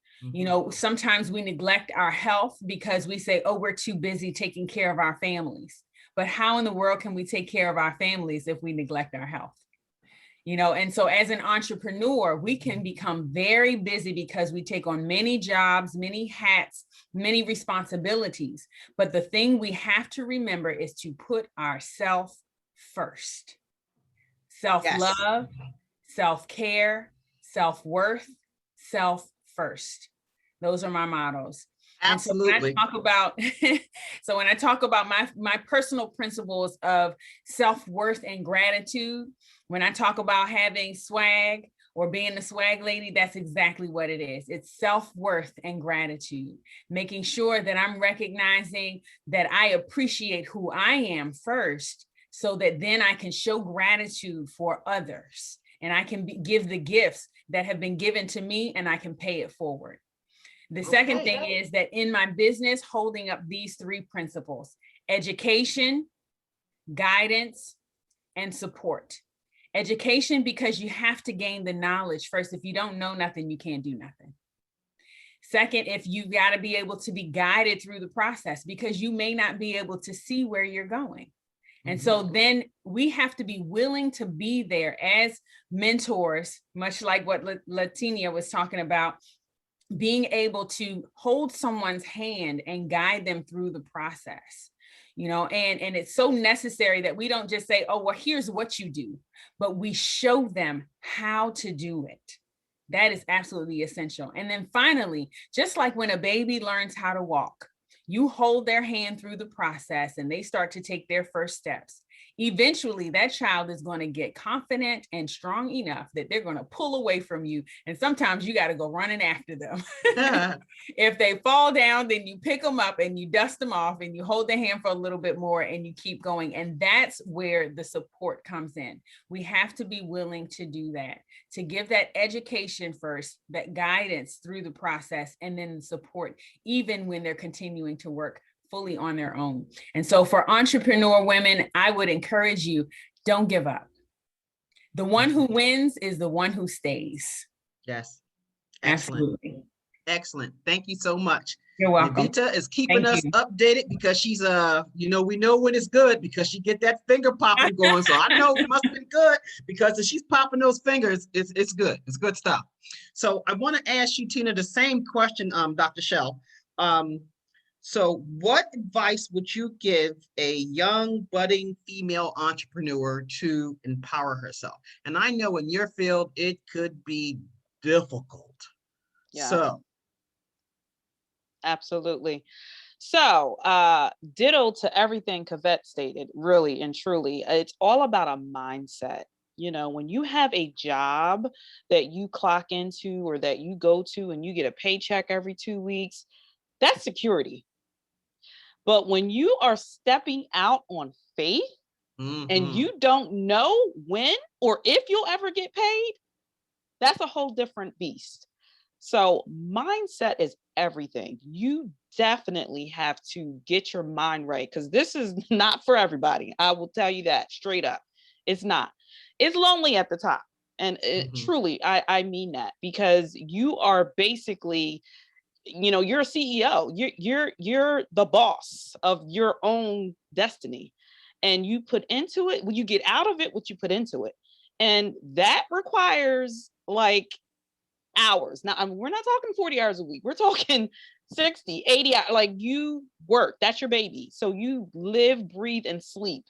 Sometimes we neglect our health because we say, oh, we're too busy taking care of our families. But how in the world can we take care of our families if we neglect our health? And so as an entrepreneur, we can become very busy because we take on many jobs, many hats, many responsibilities. But the thing we have to remember is to put ourselves first. Self-love, self-care, self-worth, self first. Those are my mottos. Absolutely. And so when I talk about my personal principles of self-worth and gratitude, when I talk about having swag or being the swag lady, that's exactly what it is. It's self-worth and gratitude, making sure that I'm recognizing that I appreciate who I am first, so that then I can show gratitude for others and I can give the gifts that have been given to me and I can pay it forward. The second thing is that in my business, holding up these three principles: education, guidance, and support. Education, because you have to gain the knowledge first. If you don't know nothing, you can't do nothing. Second, if you've got to be able to be guided through the process, because you may not be able to see where you're going. And so then we have to be willing to be there as mentors, much like what Latina was talking about, being able to hold someone's hand and guide them through the process. And it's so necessary that we don't just say, oh, well, here's what you do, but we show them how to do it. That is absolutely essential. And then finally, just like when a baby learns how to walk, you hold their hand through the process and they start to take their first steps. Eventually, that child is going to get confident and strong enough that they're going to pull away from you. And sometimes you got to go running after them. If they fall down, then you pick them up and you dust them off and you hold their hand for a little bit more and you keep going. And that's where the support comes in. We have to be willing to do that, to give that education first, that guidance through the process, and then the support, even when they're continuing to work fully on their own. And so for entrepreneur women, I would encourage you, don't give up. The one who wins is the one who stays. Yes. Excellent. Absolutely. Excellent. Thank you so much. You're welcome. Navita is keeping Thank us you. updated because she's we know when it's good because she get that finger popping going. So I know it must have been good because if she's popping those fingers, it's good. It's good stuff. So I want to ask you, Tina, the same question, Dr. Shell. So what advice would you give a young budding female entrepreneur to empower herself? And I know in your field, it could be difficult. Yeah. So absolutely. So ditto to everything Kavette stated, really and truly. It's all about a mindset. You know, when you have a job that you clock into or that you go to and you get a paycheck every 2 weeks, that's security. But when you are stepping out on faith and you don't know when or if you'll ever get paid, that's a whole different beast. So mindset is everything. You definitely have to get your mind right because this is not for everybody. I will tell you that straight up. It's not. It's lonely at the top. And truly, I mean that because you are basically, you're a CEO. You're the boss of your own destiny. And you put into it, when you get out of it, what you put into it. And that requires like hours. Now, we're not talking 40 hours a week. We're talking 60, 80 hours. Like you work, that's your baby. So you live, breathe, and sleep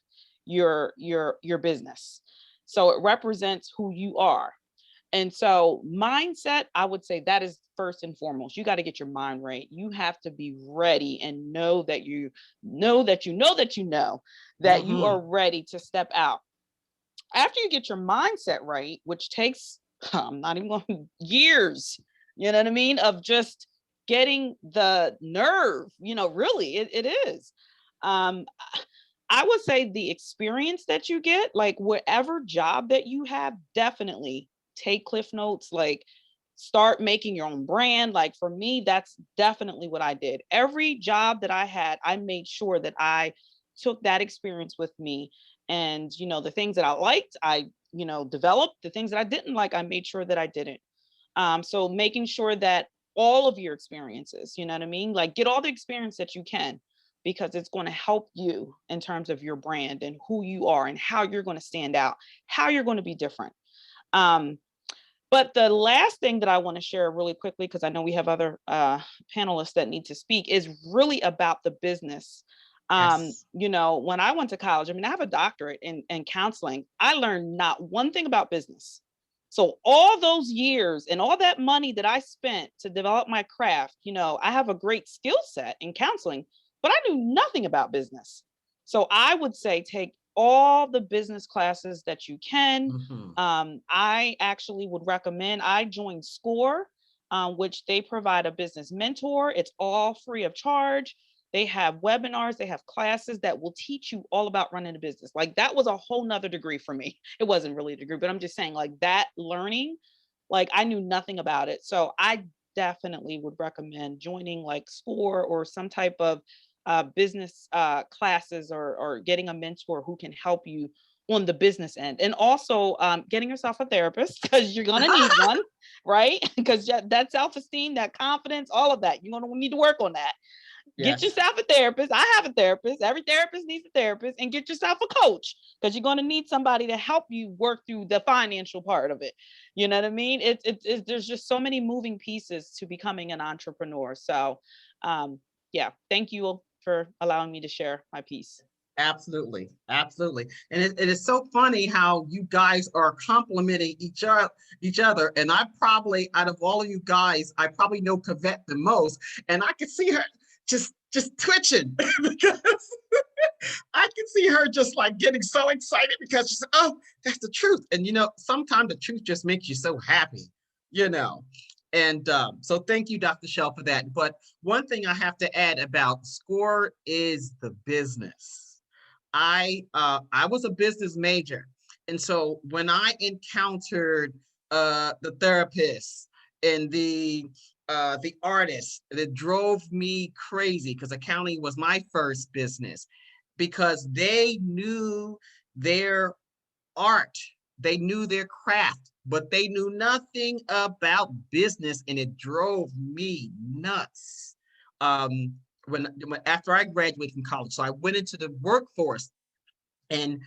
your business. So it represents who you are. And so mindset, I would say that is first and foremost. You got to get your mind right. You have to be ready and know that you know that you are ready to step out. After you get your mindset right, which takes, I'm not even going years, you know what I mean, of just getting the nerve, really, it is. I would say the experience that you get, like whatever job that you have, definitely take Cliff Notes, like start making your own brand. Like for me, that's definitely what I did. Every job that I had, I made sure that I took that experience with me. And, the things that I liked, I, developed. The things that I didn't like, I made sure that I didn't. So making sure that all of your experiences, you know what I mean? Like get all the experience that you can, because it's going to help you in terms of your brand and who you are and how you're going to stand out, how you're going to be different. But the last thing that I want to share really quickly, because I know we have other panelists that need to speak, is really about the business. Yes. When I went to college, I have a doctorate in counseling. I learned not one thing about business. So all those years and all that money that I spent to develop my craft, I have a great skill set in counseling, but I knew nothing about business. So I would say take all the business classes that you can. I actually would recommend, I joined SCORE, which they provide a business mentor. It's all free of charge. They have webinars, they have classes that will teach you all about running a business. Like that was a whole nother degree for me. It wasn't really a degree, but I'm just saying like that learning, like I knew nothing about it. So I definitely would recommend joining like SCORE or some type of business classes or getting a mentor who can help you on the business end. And also getting yourself a therapist because you're going to need one, right? Because that self-esteem, that confidence, all of that, you're going to need to work on that. Yes. Get yourself a therapist. I have a therapist. Every therapist needs a therapist. And get yourself a coach because you're going to need somebody to help you work through the financial part of it. You know what I mean? It's there's just so many moving pieces to becoming an entrepreneur. So yeah, thank you for allowing me to share my piece. Absolutely. Absolutely. And it is so funny how you guys are complimenting each other. And I probably, out of all of you guys, I probably know Kavette the most. And I can see her just twitching because I can see her just like getting so excited because she's, oh, that's the truth. And, sometimes the truth just makes you so happy, And so thank you, Dr. Shell, for that. But one thing I have to add about SCORE is the business. I was a business major. And so when I encountered the therapists and the artists, it drove me crazy because accounting was my first business because they knew their art, they knew their craft, but they knew nothing about business, and it drove me nuts. after I graduated from college. So I went into the workforce, and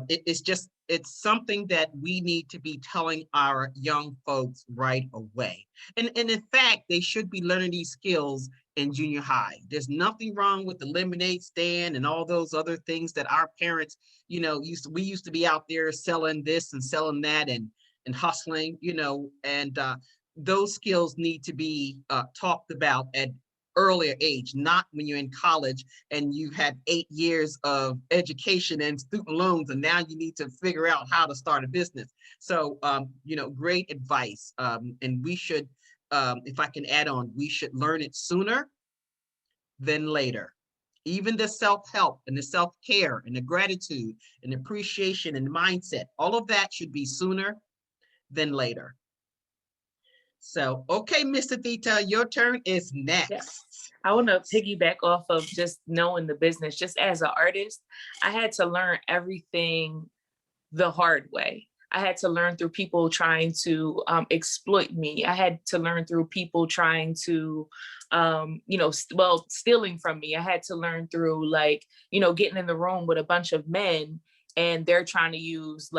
it's something that we need to be telling our young folks right away. And in fact, they should be learning these skills in junior high. There's nothing wrong with the lemonade stand and all those other things that our parents, we used to be out there selling this and selling that and hustling, and those skills need to be talked about at earlier age, not when you're in college and you had 8 years of education and student loans, and now you need to figure out how to start a business. So, great advice. And we should, if I can add on, we should learn it sooner than later. Even the self-help and the self-care and the gratitude and appreciation and mindset, all of that should be sooner than later. So, okay, Mr. Theta, your turn is next. Yeah. I want to piggyback off of just knowing the business. Just as an artist, I had to learn everything the hard way. I had to learn through people trying to exploit me. I had to learn through people trying to, stealing from me. I had to learn through getting in the room with a bunch of men and they're trying to use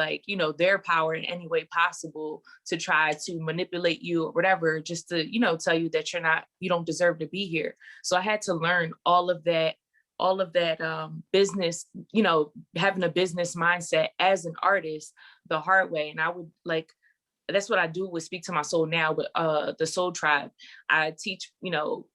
their power in any way possible to try to manipulate you or whatever, just to, tell you that you don't deserve to be here. So I had to learn all of that business, having a business mindset as an artist the hard way. And I would that's what I do with Speak to My Soul now with the Soul Tribe. I teach,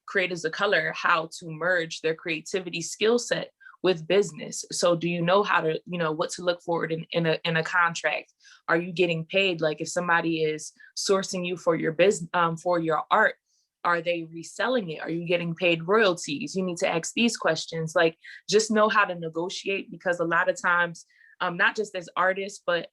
creators of color how to merge their creativity skill set with business. So do you know how to, what to look for in a contract? Are you getting paid? Like if somebody is sourcing you for your business, for your art, are they reselling it? Are you getting paid royalties? You need to ask these questions. Just know how to negotiate, because a lot of times, not just as artists, but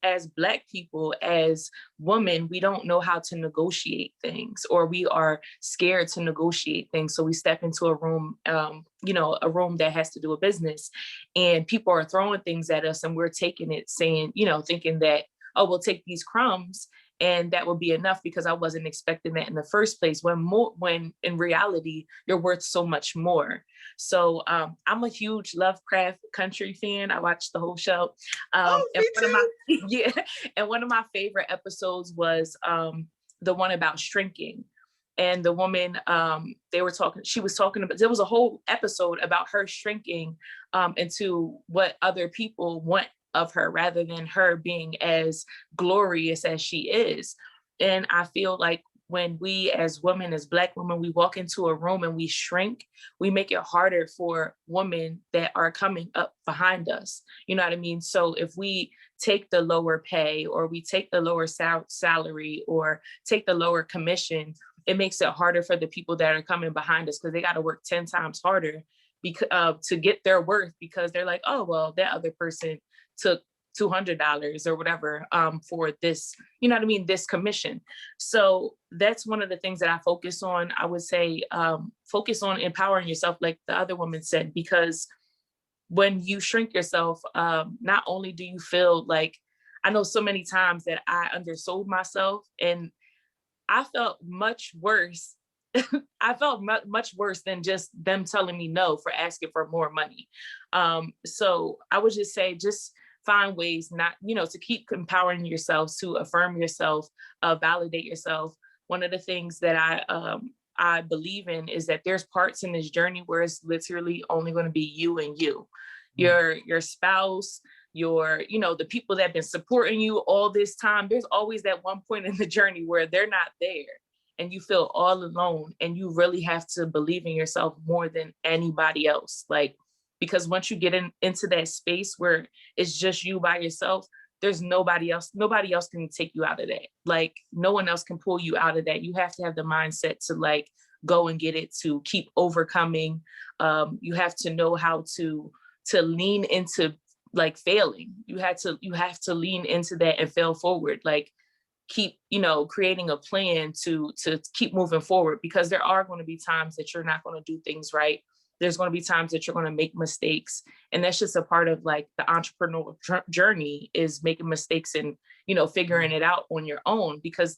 as Black people, as women, we don't know how to negotiate things, or we are scared to negotiate things. So we step into a room, a room that has to do with business, and people are throwing things at us and we're taking it saying, thinking that, oh, we'll take these crumbs and that will be enough because I wasn't expecting that in the first place, when in reality, you're worth so much more. So I'm a huge Lovecraft Country fan. I watched the whole show. And one of my favorite episodes was the one about shrinking. And the woman, she was talking about, there was a whole episode about her shrinking into what other people want of her, rather than her being as glorious as she is. And I feel like when we as women, as Black women, we walk into a room and we shrink, we make it harder for women that are coming up behind us. You know what I mean? So if we take the lower pay, or we take the lower salary, or take the lower commission, it makes it harder for the people that are coming behind us, because they got to work 10 times harder to get their worth, because they're like, oh, well, that other person took $200 or whatever for this, this commission. So that's one of the things that I focus on. I would say focus on empowering yourself, like the other woman said, because when you shrink yourself, not only do you feel like, I know so many times that I undersold myself, and I felt much worse. I felt much worse than just them telling me no for asking for more money. So I would just say, just find ways not, to keep empowering yourselves, to affirm yourself, validate yourself. One of the things that I believe in is that there's parts in this journey where it's literally only going to be you and you, your spouse, the people that have been supporting you all this time. There's always that one point in the journey where they're not there and you feel all alone, and you really have to believe in yourself more than anybody else. Because once you get into that space where it's just you by yourself, there's nobody else can take you out of that. No one else can pull you out of that. You have to have the mindset to go and get it, to keep overcoming. You have to know how to lean into failing. You have to lean into that and fail forward. Keep, creating a plan to keep moving forward, because there are going to be times that you're not going to do things right. There's going to be times that you're going to make mistakes. And that's just a part of the entrepreneurial journey, is making mistakes and, figuring it out on your own. Because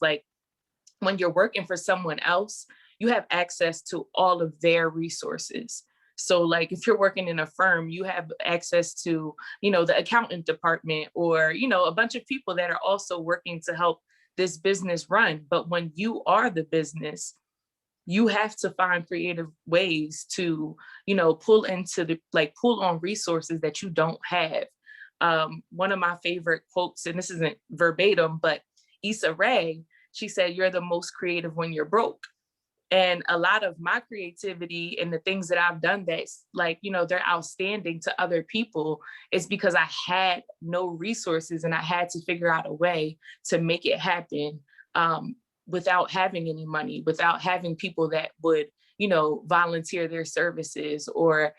when you're working for someone else, you have access to all of their resources. So like if you're working in a firm, you have access to, the accountant department, or, a bunch of people that are also working to help this business run. But when you are the business, you have to find creative ways to, pull on resources that you don't have. One of my favorite quotes, and this isn't verbatim, but 𝘂𝘓𝘂, she said, "You're the most creative when you're broke." And a lot of my creativity and the things that I've done that's they're outstanding to other people is because I had no resources and I had to figure out a way to make it happen without having any money, without having people that would, volunteer their services or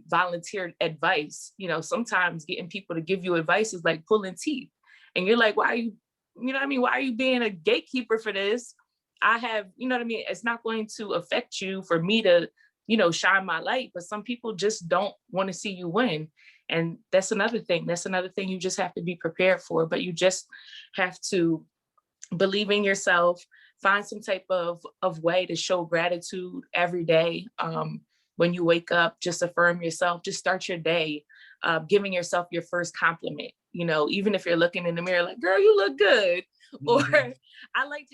volunteer advice. Sometimes getting people to give you advice is like pulling teeth. And you're like, why are you, why are you being a gatekeeper for this? I have, it's not going to affect you for me to, shine my light, but some people just don't want to see you win. And that's another thing. That's another thing you just have to be prepared for, but you just have to believe in yourself, find some type of way to show gratitude every day. When you wake up, just affirm yourself, just start your day, giving yourself your first compliment, even if you're looking in the mirror like, girl, you look good. Or I liked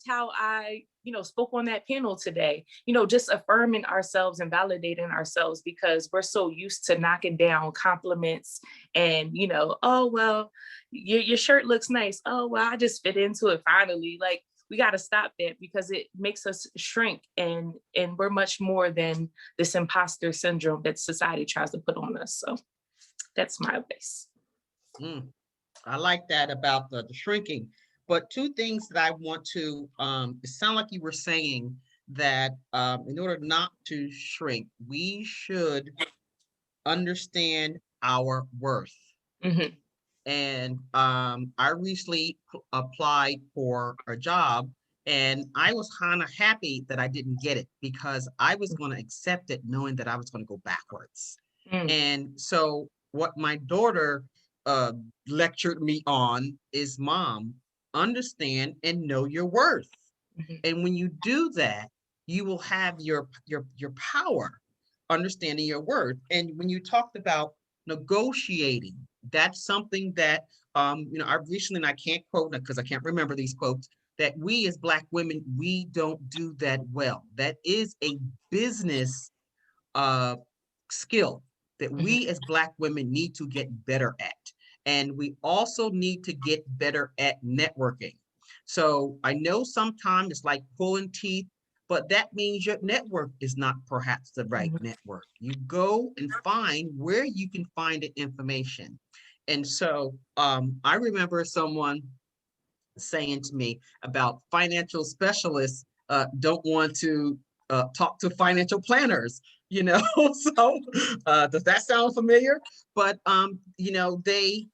how I spoke on that panel today, just affirming ourselves and validating ourselves, because we're so used to knocking down compliments and, oh, well, your shirt looks nice. Oh, well, I just fit into it finally. Like, we got to stop that, because it makes us shrink, and we're much more than this imposter syndrome that society tries to put on us. So that's my advice. I like that about the shrinking. But two things that I want to, it sounded like you were saying that in order not to shrink, we should understand our worth. Mm-hmm. And I recently applied for a job, and I was kind of happy that I didn't get it, because I was going to accept it knowing that I was going to go backwards. And so what my daughter lectured me on is, Mom, understand and know your worth. And when you do that, you will have your power, understanding your worth. And when you talked about negotiating, that's something that I recently, and I can't quote because I can't remember these quotes, that we as Black women, we don't do that well. That is a business skill that we as Black women need to get better at. And we also need to get better at networking. So I know sometimes it's like pulling teeth, but that means your network is not perhaps the right network. You go and find where you can find the information. And so I remember someone saying to me about financial specialists don't want to talk to financial planners, so does that sound familiar? But they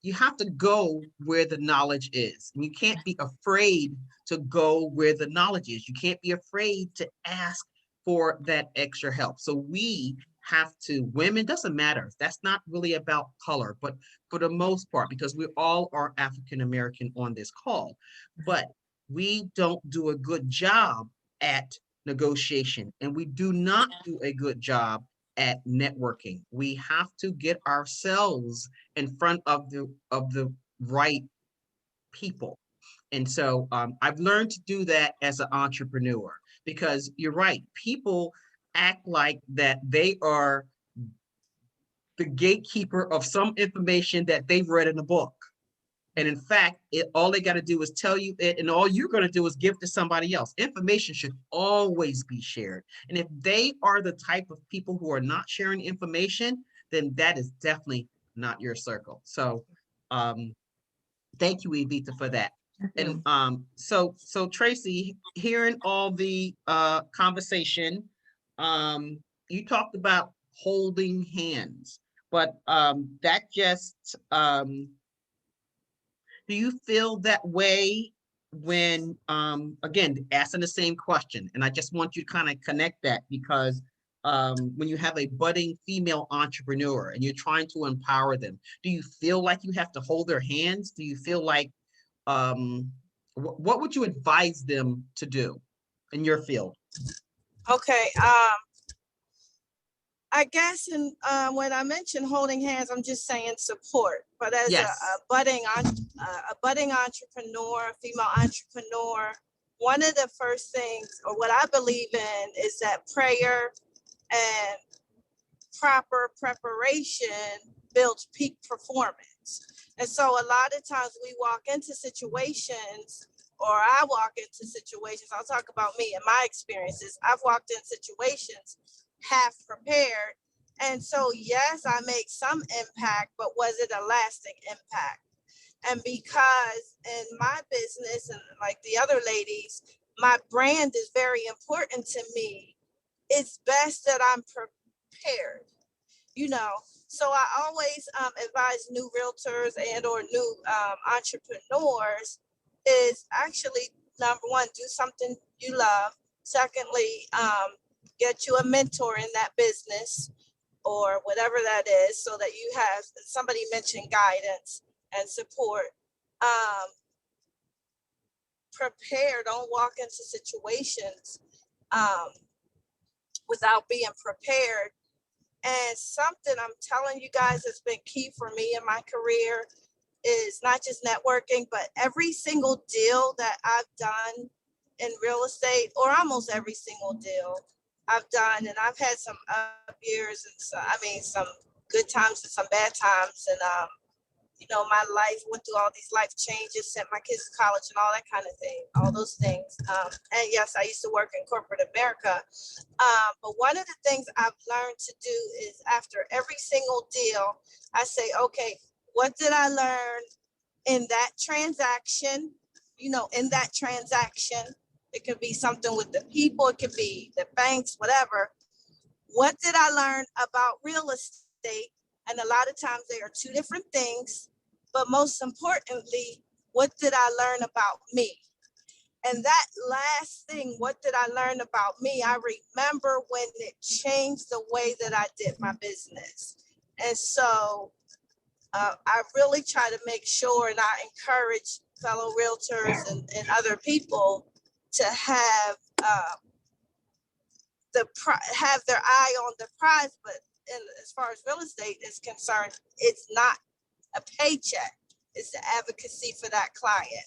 you have to go where the knowledge is, and you can't be afraid to go where the knowledge is. You can't be afraid to ask for that extra help. So we have to, women, doesn't matter, that's not really about color, but for the most part, because we all are African American on this call, but we don't do a good job at negotiation, and we do not do a good job at networking. We have to get ourselves in front of the right people. And so I've learned to do that as an entrepreneur, because you're right, people act like that they are the gatekeeper of some information that they've read in a book. And in fact, all they got to do is tell you it, and all you're going to do is give to somebody else. Information should always be shared. And if they are the type of people who are not sharing information, then that is definitely not your circle. So thank you, 𝘂𝘊𝘂, for that. And so Tracy, hearing all the conversation, you talked about holding hands, but that just, do you feel that way when, again, asking the same question, and I just want you to kind of connect that, because when you have a budding female entrepreneur and you're trying to empower them, do you feel like you have to hold their hands? Do you feel like, what would you advise them to do? in your field? Okay, I guess when I mentioned holding hands, I'm just saying support. But as Yes. a budding entrepreneur, female entrepreneur, one of the first things, or what I believe in, is that prayer and proper preparation builds peak performance. And so a lot of times we walk into situations, or I walk into situations, I'll talk about me and my experiences. I've walked in situations half prepared. And so, yes, I make some impact, but was it a lasting impact? And because in my business, and like the other ladies, my brand is very important to me, it's best that I'm prepared, you know. So I always advise new realtors and or new entrepreneurs is actually, number one, do something you love. Secondly, get you a mentor in that business or whatever that is, so that you have, somebody mentioned guidance and support. Prepare, don't walk into situations without being prepared. And something I'm telling you guys has been key for me in my career is not just networking, but every single deal that I've done in real estate, or almost every single deal I've done, and I've had some up years and some good times and some bad times. And you know, my life went through all these life changes, sent my kids to college and all that kind of thing, all those things. And yes, I used to work in corporate America. But one of the things I've learned to do is after every single deal, I say, okay, what did I learn in that transaction? You know, in that transaction, it could be something with the people, it could be the banks, whatever. What did I learn about real estate? And a lot of times they are two different things, but most importantly, what did I learn about me? And that last thing, what did I learn about me? I remember when it changed the way that I did my business. And so I really try to make sure, and I encourage fellow realtors and other people to have have their eye on the prize. But as far as real estate is concerned, it's not a paycheck, it's the advocacy for that client.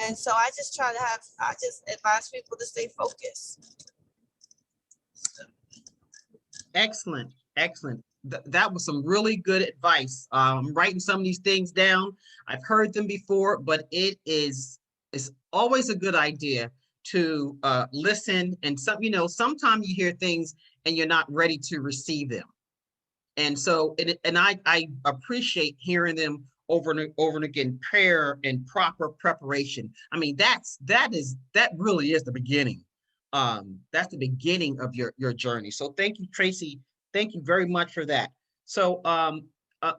And so I just advise people to stay focused. Excellent, excellent. That was some really good advice. I'm writing some of these things down. I've heard them before, but it's always a good idea to listen. And sometimes you hear things and you're not ready to receive them. And so, I appreciate hearing them over and again, prayer and proper preparation. I mean, that really is the beginning. That's the beginning of your journey. So thank you, Tracy. Thank you very much for that. So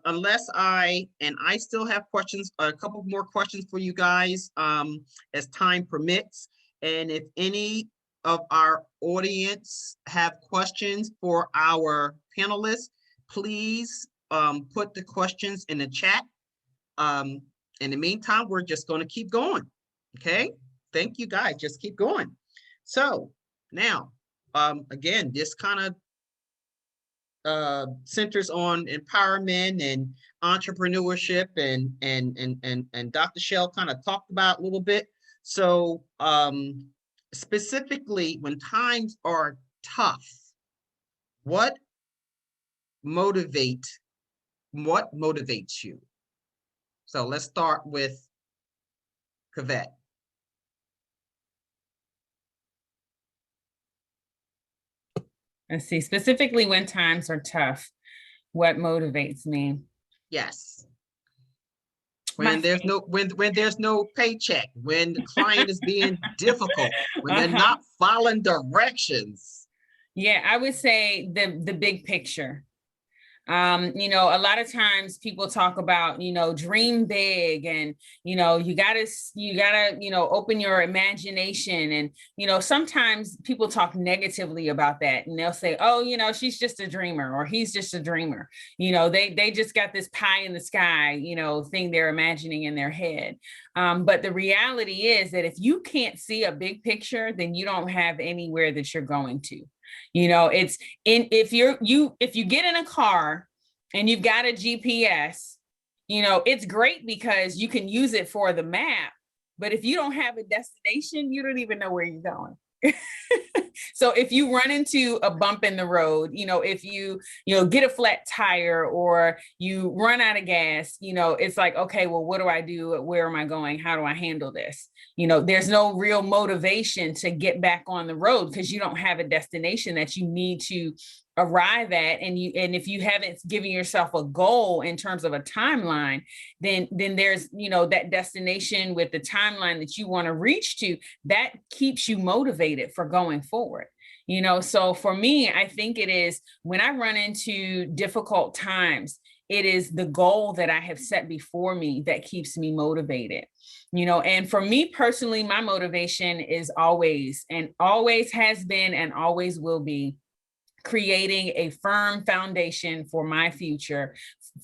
unless I still have questions, a couple more questions for you guys as time permits. And if any of our audience have questions for our panelists, please put the questions in the chat. In the meantime, we're just going to keep going. Okay, thank you guys. Just keep going. So now, again, this kind of centers on empowerment and entrepreneurship, and Dr. Shell kind of talked about a little bit. So specifically, when times are tough, what motivates you? So let's start with 𝘕𝘓𝘓𝘓. Let's see, specifically when times are tough, what motivates me? Yes. When there's no paycheck, when the client is being difficult, when they're not following directions. Yeah, I would say the big picture. You know, a lot of times people talk about, you know, dream big and, you know, you gotta, you know, open your imagination. And, you know, sometimes people talk negatively about that and they'll say, oh, you know, she's just a dreamer or he's just a dreamer. You know, they just got this pie in the sky, you know, thing they're imagining in their head. But the reality is that if you can't see a big picture, then you don't have anywhere that you're going to. You know, it's if you get in a car and you've got a GPS, you know, it's great because you can use it for the map. But if you don't have a destination, you don't even know where you're going. So if you run into a bump in the road, you know, if you get a flat tire or you run out of gas, you know, it's like, okay, well, what do I do? Where am I going? How do I handle this? You know, there's no real motivation to get back on the road because you don't have a destination that you need to arrive at. And if you haven't given yourself a goal in terms of a timeline, then there's, you know, that destination with the timeline that you want to reach to, that keeps you motivated for going forward. You know, so for me, I think it is when I run into difficult times, it is the goal that I have set before me that keeps me motivated. You know, and for me personally, my motivation is always has been and always will be creating a firm foundation for my future,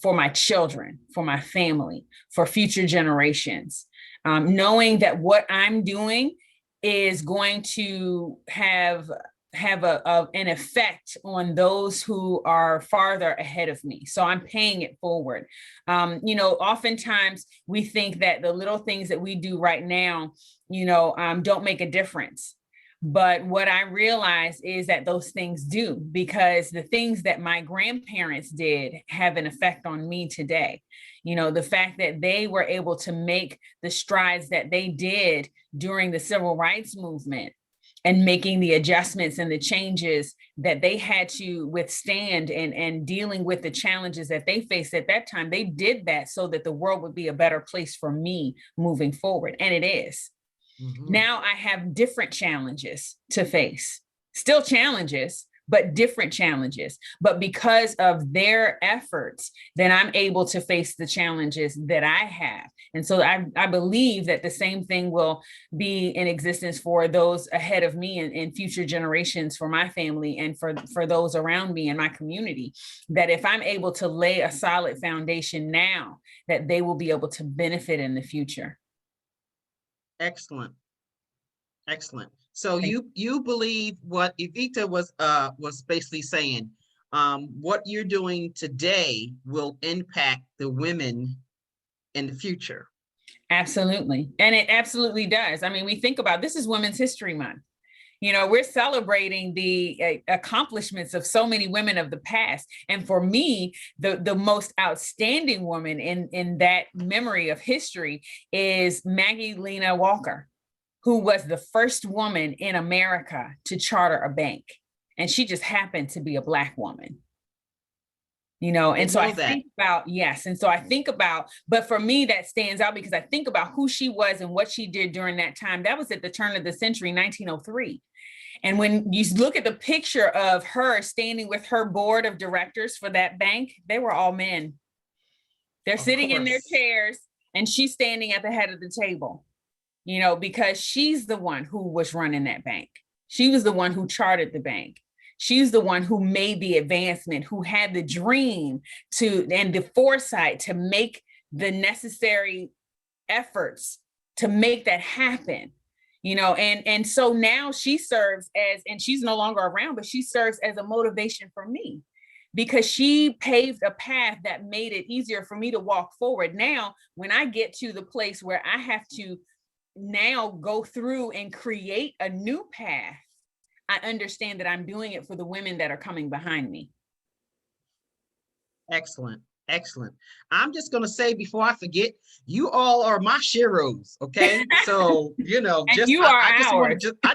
for my children, for my family, for future generations. Knowing that what I'm doing is going to have an effect on those who are farther ahead of me. So I'm paying it forward. You know, oftentimes we think that the little things that we do right now, you know, don't make a difference. But what I realize is that those things do, because the things that my grandparents did have an effect on me today. You know, the fact that they were able to make the strides that they did during the civil rights movement and making the adjustments and the changes that they had to withstand and dealing with the challenges that they faced at that time, they did that so that the world would be a better place for me moving forward. And it is. Mm-hmm. Now I have different challenges to face, still challenges, but different challenges. But because of their efforts, then I'm able to face the challenges that I have. And so I believe that the same thing will be in existence for those ahead of me and future generations, for my family and for those around me and my community, that if I'm able to lay a solid foundation now, that they will be able to benefit in the future. Excellent. Excellent. So you believe what Evita was basically saying, what you're doing today will impact the women in the future. Absolutely. And it absolutely does. I mean, we think about, this is Women's History Month. You know, we're celebrating the accomplishments of so many women of the past. And for me, the most outstanding woman in that memory of history is Maggie Lena Walker, who was the first woman in America to charter a bank. And she just happened to be a Black woman. You know, and so I think about, yes. And so I think about, but for me, that stands out because I think about who she was and what she did during that time. That was at the turn of the century, 1903. And when you look at the picture of her standing with her board of directors for that bank, they were all men. They're sitting in their chairs and she's standing at the head of the table, you know, because she's the one who was running that bank. She was the one who chartered the bank. She's the one who made the advancement, who had the dream and the foresight to make the necessary efforts to make that happen, you know, and so now she serves as, and she's no longer around, but she serves as a motivation for me because she paved a path that made it easier for me to walk forward. Now, when I get to the place where I have to now go through and create a new path, I understand that I'm doing it for the women that are coming behind me. Excellent. Excellent. I'm just going to say before I forget, you all are my sheroes. Okay. So, you know, just, you are I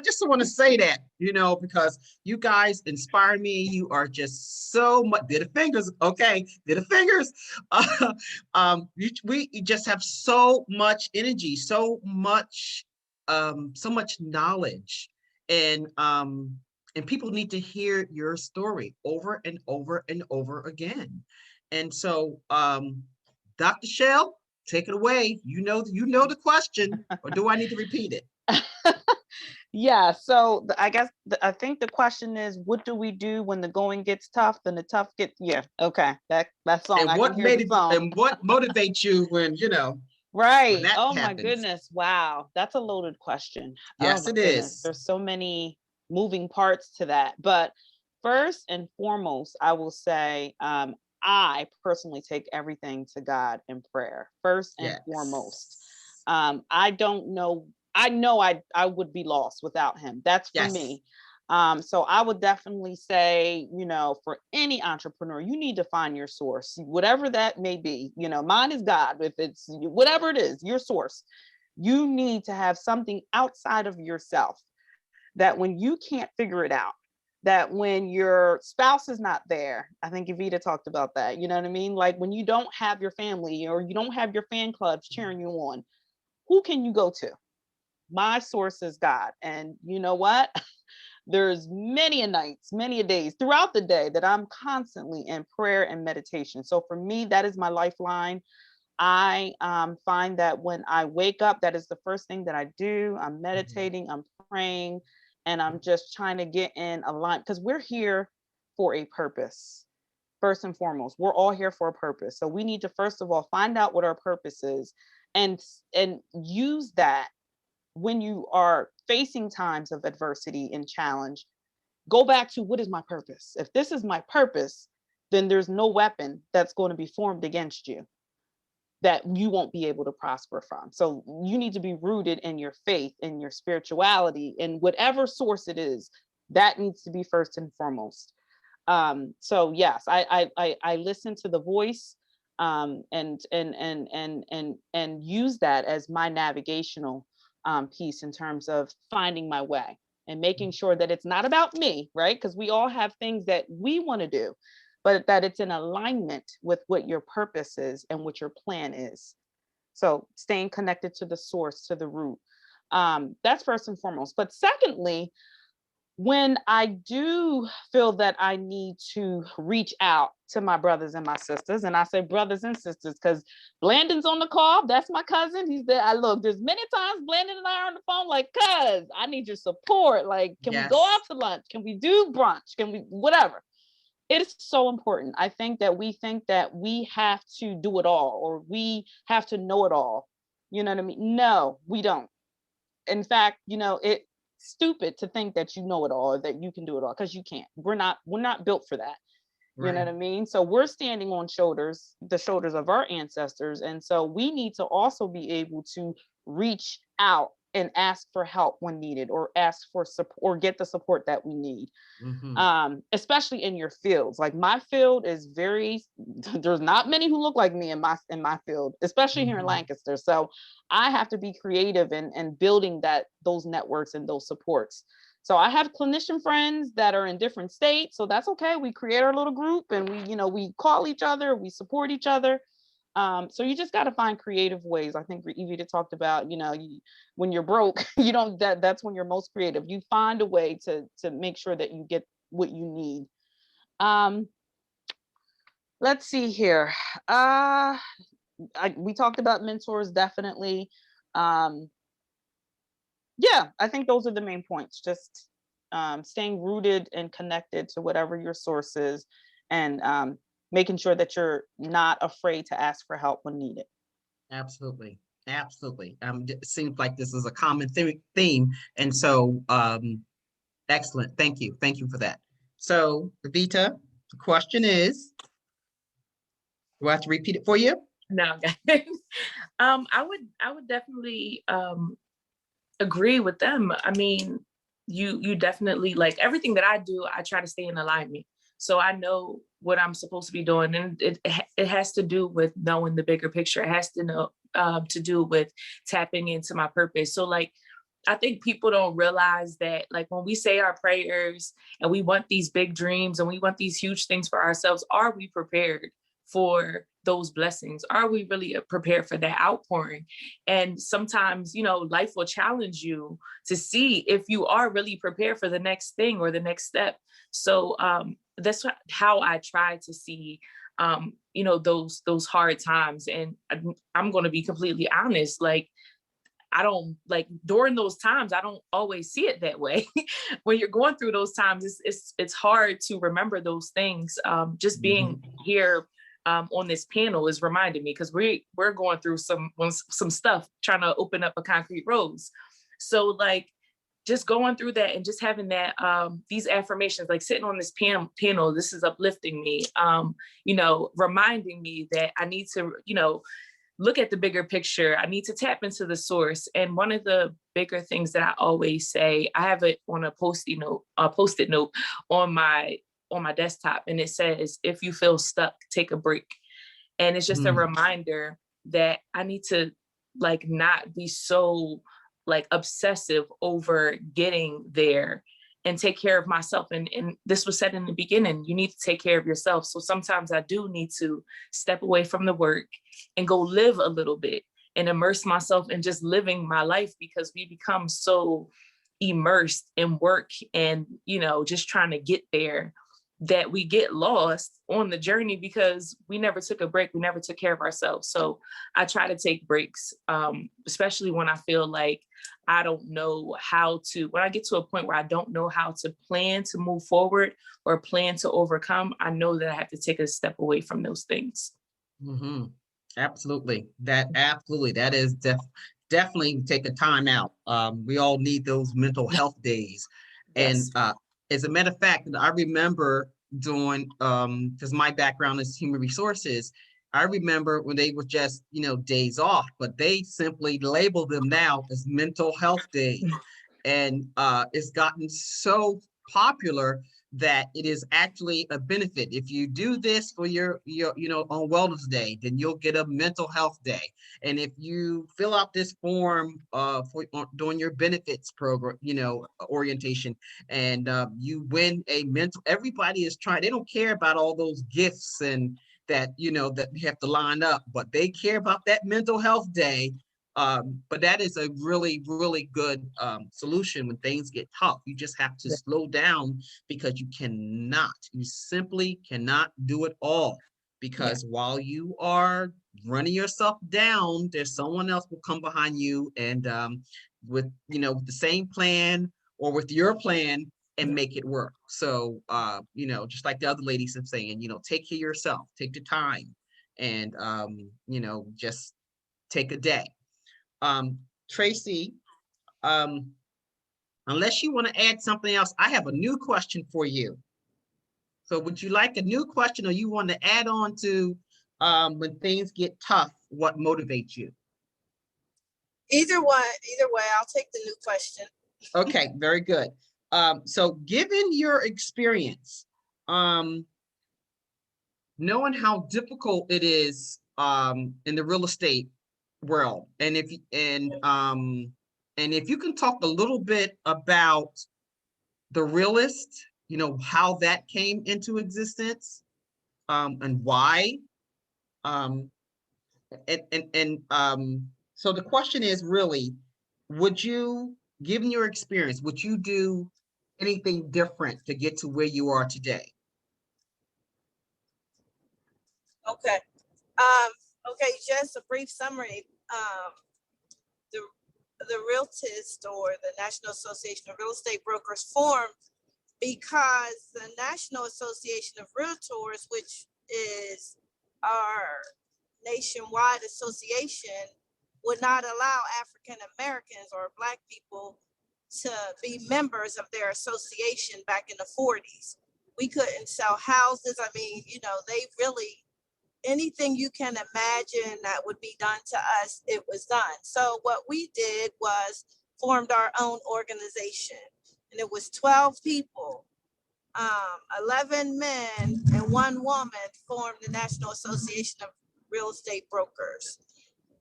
just want to say that, you know, because you guys inspire me. You are just so much, did the fingers. Okay. Did the fingers. We just have so much energy, so much knowledge. And And people need to hear your story over and over and over again. And so, Dr. Shell, take it away. You know the question, or do I need to repeat it? Yeah, so I think the question is, what do we do when the going gets tough? Then the tough get, yeah, okay, that song. And I what can hear the song. and what motivates you when Right. that Oh my happens? goodness. Wow, that's a loaded question. Yes, Oh my it goodness. is. There's so many moving parts to that. But first and foremost, I will say, I personally take everything to God in prayer. First and foremost. I don't know. I know I would be lost without him. That's for me. So I would definitely say, for any entrepreneur, you need to find your source, whatever that may be. Mine is God. If it's whatever it is, your source, you need to have something outside of yourself that when you can't figure it out, that when your spouse is not there, I think Evita talked about that. You know what I mean? Like when you don't have your family or you don't have your fan clubs cheering you on, who can you go to? My source is God. And you know what? There's many a nights, many a days throughout the day that I'm constantly in prayer and meditation. So for me, that is my lifeline. I find that when I wake up, that is the first thing that I do. I'm meditating, I'm praying, and I'm just trying to get in alignment because we're here for a purpose. First and foremost, we're all here for a purpose. So we need to, first of all, find out what our purpose is and use that. When you are facing times of adversity and challenge, go back to what is my purpose? If this is my purpose, then there's no weapon that's going to be formed against you that you won't be able to prosper from. So you need to be rooted in your faith, in your spirituality, in whatever source it is. That needs to be first and foremost. So yes, I listen to the voice and use that as my navigational piece in terms of finding my way and making sure that it's not about me, right? Because we all have things that we want to do, but that it's in alignment with what your purpose is and what your plan is. So staying connected to the source, to the root. That's first and foremost. But secondly, when I do feel that I need to reach out to my brothers and my sisters, and I say brothers and sisters because Blandon's on the call, that's my cousin. He's there. There's many times Blandon and I are on the phone like, cuz I need your support. Like, can we go out to lunch? Can we do brunch? Can we, whatever. It is so important. I think that we have to do it all, or we have to know it all. You know what I mean? No, we don't. In fact, it's stupid to think that you know it all, or that you can do it all, because you can't. We're not built for that. Right. You know what I mean? So we're standing on the shoulders of our ancestors. And so we need to also be able to reach out and ask for help when needed, or ask for support, or get the support that we need. Especially in your fields. Like my field is there's not many who look like me in my field, especially here in Lancaster. So I have to be creative in building those networks and those supports. So I have clinician friends that are in different states. So that's okay. We create our little group and we call each other, we support each other. So you just got to find creative ways. I think Evita talked about, when you're broke, that's when you're most creative. You find a way to make sure that you get what you need. Let's see here. We talked about mentors, definitely. Yeah, I think those are the main points. Just staying rooted and connected to whatever your source is, and making sure that you're not afraid to ask for help when needed. Absolutely. Absolutely. It seems like this is a common theme. And so, excellent. Thank you. Thank you for that. So, Evita, the question is, do I have to repeat it for you? No. I would definitely agree with them. I mean, you definitely, like everything that I do, I try to stay in alignment. So I know what I'm supposed to be doing, and it has to do with knowing the bigger picture. It has to do with tapping into my purpose. So like, I think people don't realize that, like, when we say our prayers and we want these big dreams and we want these huge things for ourselves, are we prepared for those blessings? Are we really prepared for that outpouring? And sometimes, you know, life will challenge you to see if you are really prepared for the next thing or the next step. So that's how I try to see, you know, those hard times. And I'm going to be completely honest, like, I don't, like, during those times, I don't always see it that way. When you're going through those times, it's hard to remember those things. Just being here on this panel is reminding me, because we're going through some stuff, trying to open up a concrete rose. So like, just going through that and just having that, these affirmations, like sitting on this panel, this is uplifting me, you know, reminding me that I need to, you know, look at the bigger picture. I need to tap into the source. And one of the bigger things that I always say, I have it on a post-it note on my desktop, and it says, if you feel stuck, take a break. And it's just a reminder that I need to, like, not be so, like, obsessive over getting there, and take care of myself. And this was said in the beginning, you need to take care of yourself. So sometimes I do need to step away from the work and go live a little bit and immerse myself in just living my life, because we become so immersed in work and, you know, just trying to get there, that we get lost on the journey because we never took a break. We never took care of ourselves. So I try to take breaks, especially when I feel like I don't know how to, when I get to a point where I don't know how to plan to move forward or plan to overcome, I know that I have to take a step away from those things. Absolutely. That is definitely take a time out. We all need those mental health days. Yes. And as a matter of fact, I remember doing, because my background is human resources, I remember when they were just, you know, days off, but they simply label them now as mental health days. And it's gotten so popular that it is actually a benefit. If you do this for your you know, on Wellness Day, then you'll get a mental health day. And if you fill out this form doing your benefits program, you know, orientation, and you win a mental, everybody is trying, they don't care about all those gifts and that, you know, that you have to line up, but they care about that mental health day. But that is a really, really good solution when things get tough. You just have to slow down, because you simply cannot do it all. Because while you are running yourself down, there's someone else will come behind you and with, you know, with the same plan or with your plan and make it work. So, you know, just like the other ladies are saying, you know, take care of yourself, take the time, and, you know, just take a day. Tracy, unless you want to add something else, I have a new question for you. So would you like a new question, or you want to add on to when things get tough, what motivates you? Either way, I'll take the new question. Okay, very good. So given your experience, knowing how difficult it is in the real estate world, and if you can talk a little bit about the realist, you know, how that came into existence, and why, so the question is really, would you, given your experience, would you do anything different to get to where you are today? Okay. Okay, just a brief summary. The Realtist, or the National Association of Real Estate Brokers, formed because the National Association of Realtors, which is our nationwide association, would not allow African Americans or Black people to be members of their association back in the 40s. We couldn't sell houses. I mean, you know, they really, anything you can imagine that would be done to us, it was done. So what we did was formed our own organization, and it was 12 people, 11 men and 1 woman formed the National Association of Real Estate Brokers.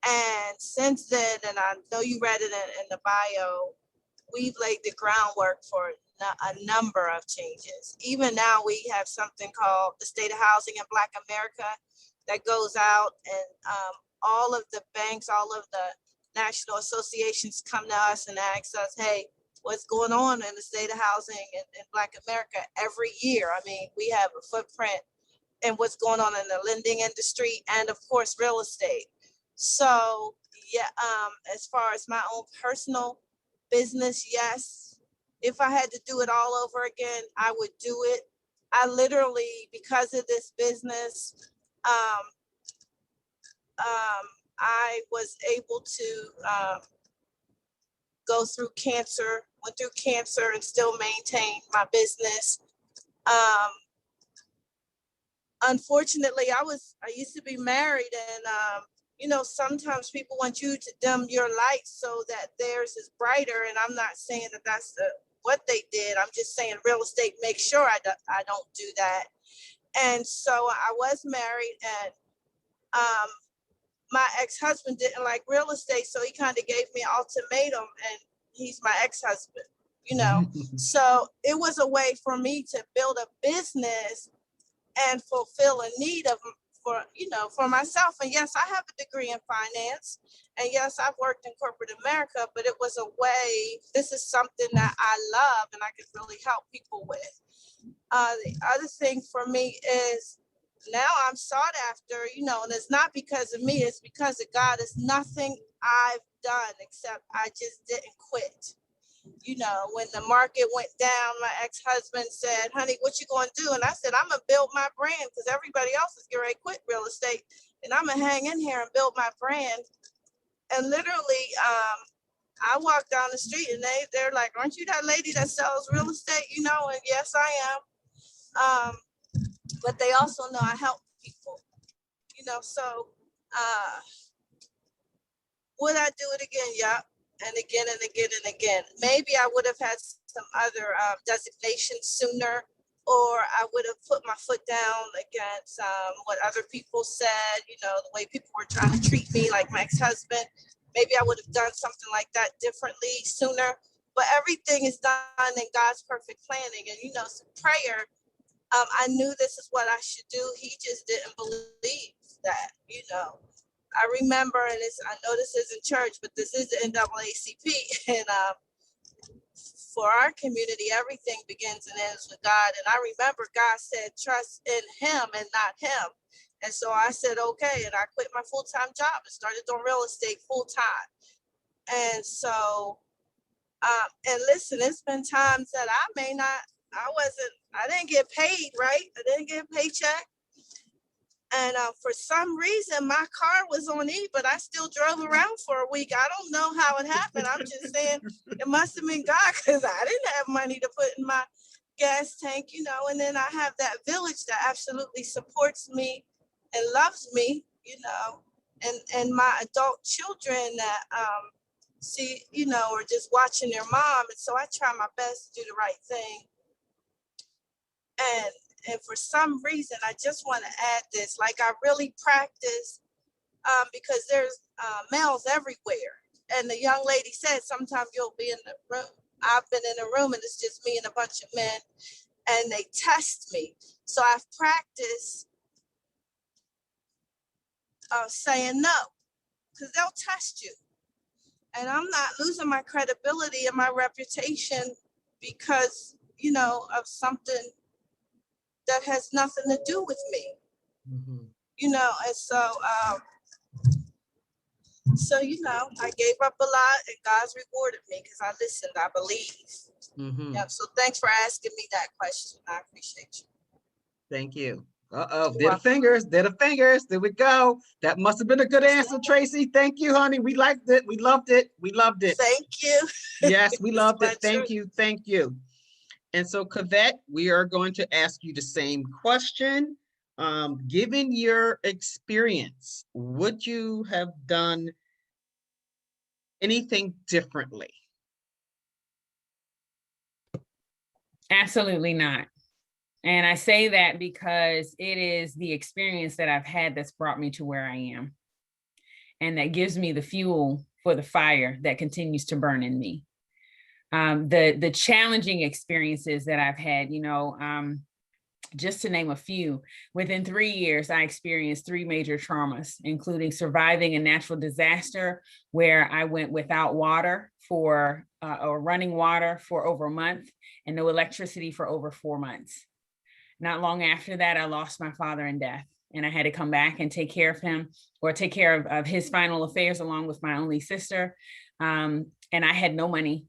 And since then, and I know you read it in the bio, we've laid the groundwork for a number of changes. Even now we have something called the State of Housing in Black America that goes out, and all of the banks, all of the national associations come to us and ask us, hey, what's going on in the state of housing in Black America every year? I mean, we have a footprint in what's going on in the lending industry and of course, real estate. So yeah, as far as my own personal business, yes, if I had to do it all over again, I would do it. I literally, because of this business, I was able to go through cancer, went through cancer and still maintain my business. Unfortunately, I used to be married, and you know, sometimes people want you to dim your light so that theirs is brighter. And I'm not saying that that's what they did. I'm just saying real estate makes sure I don't do that. And so I was married, and my ex-husband didn't like real estate, so he kind of gave me an ultimatum, and he's my ex-husband, you know. So it was a way for me to build a business and fulfill a need for myself. And yes, I have a degree in finance, and yes, I've worked in corporate America, but it was a way, this is something that I love and I could really help people with. The other thing for me is, now I'm sought after, you know, and it's not because of me, it's because of God. It's nothing I've done except I just didn't quit. You know, when the market went down, my ex-husband said, honey, what you gonna do? And I said, I'm gonna build my brand, because everybody else is getting ready to quit real estate, and I'm gonna hang in here and build my brand. And literally, I walked down the street and they're like, aren't you that lady that sells real estate? You know, and yes, I am. But they also know I help people, you know, so would I do it again? Yeah. And again and again and again. Maybe I would have had some other designations sooner, or I would have put my foot down against what other people said, you know, the way people were trying to treat me, like my ex-husband. Maybe I would have done something like that differently sooner, but everything is done in God's perfect planning. And, you know, so prayer, I knew this is what I should do. He just didn't believe that, you know. I remember, and I know this isn't church, but this is the NAACP, and for our community, everything begins and ends with God. And I remember God said, trust in him and not him. And so I said, okay, and I quit my full-time job and started doing real estate full-time. And so, and listen, it's been times that I didn't get paid, right? I didn't get a paycheck. And for some reason, my car was on E, but I still drove around for a week. I don't know how it happened. I'm just saying it must have been God, because I didn't have money to put in my gas tank, you know. And then I have that village that absolutely supports me and loves me, you know, and my adult children that see, you know, or just watching their mom. And so I try my best to do the right thing. And for some reason, I just want to add this, like I really practice, because there's males everywhere. And the young lady said, sometimes you'll be in the room. I've been in a room and it's just me and a bunch of men, and they test me. So I've practiced saying no, because they'll test you. And I'm not losing my credibility and my reputation because, you know, of something that has nothing to do with me. Mm-hmm. You know, and so, you know, I gave up a lot and God's rewarded me because I listened, I believe. Mm-hmm. Yeah, so thanks for asking me that question. I appreciate you. Thank you. Uh-oh, did the fingers, there we go. That must have been a good answer, Tracy. Thank you, honey. We liked it, we loved it, we loved it. Thank you. Yes, we loved it, thank you, thank you. And so, Kavette, we are going to ask you the same question. Given your experience, would you have done anything differently? Absolutely not. And I say that because it is the experience that I've had that's brought me to where I am. And that gives me the fuel for the fire that continues to burn in me. The challenging experiences that I've had, you know, Just to name a few, within 3 years, I experienced 3 major traumas, including surviving a natural disaster where I went without water for, or running water for over a month and no electricity for over 4 months. Not long after that, I lost my father in death, and I had to come back and take care of him, or take care of his final affairs along with my only sister. And I had no money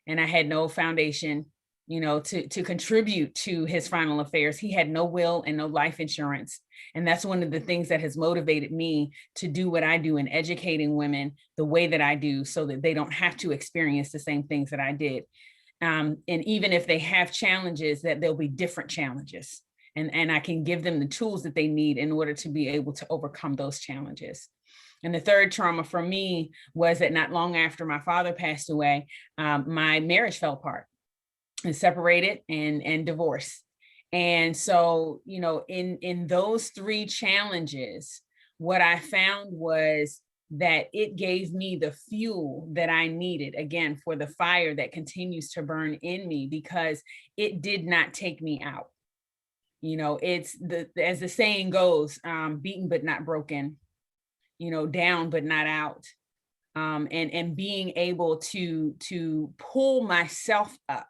and I had no foundation, to contribute to his final affairs. He had no will and no life insurance. And that's one of the things that has motivated me to do what I do in educating women the way that I do, so that they don't have to experience the same things that I did. And even if they have challenges, that there'll be different challenges. And I can give them the tools that they need in order to be able to overcome those challenges. And the third trauma for me was that not long after my father passed away, my marriage fell apart and separated and divorced. And so, in those 3 challenges, what I found was that it gave me the fuel that I needed, again, for the fire that continues to burn in me, because it did not take me out. It's as the saying goes, beaten but not broken, down but not out. And being able to pull myself up,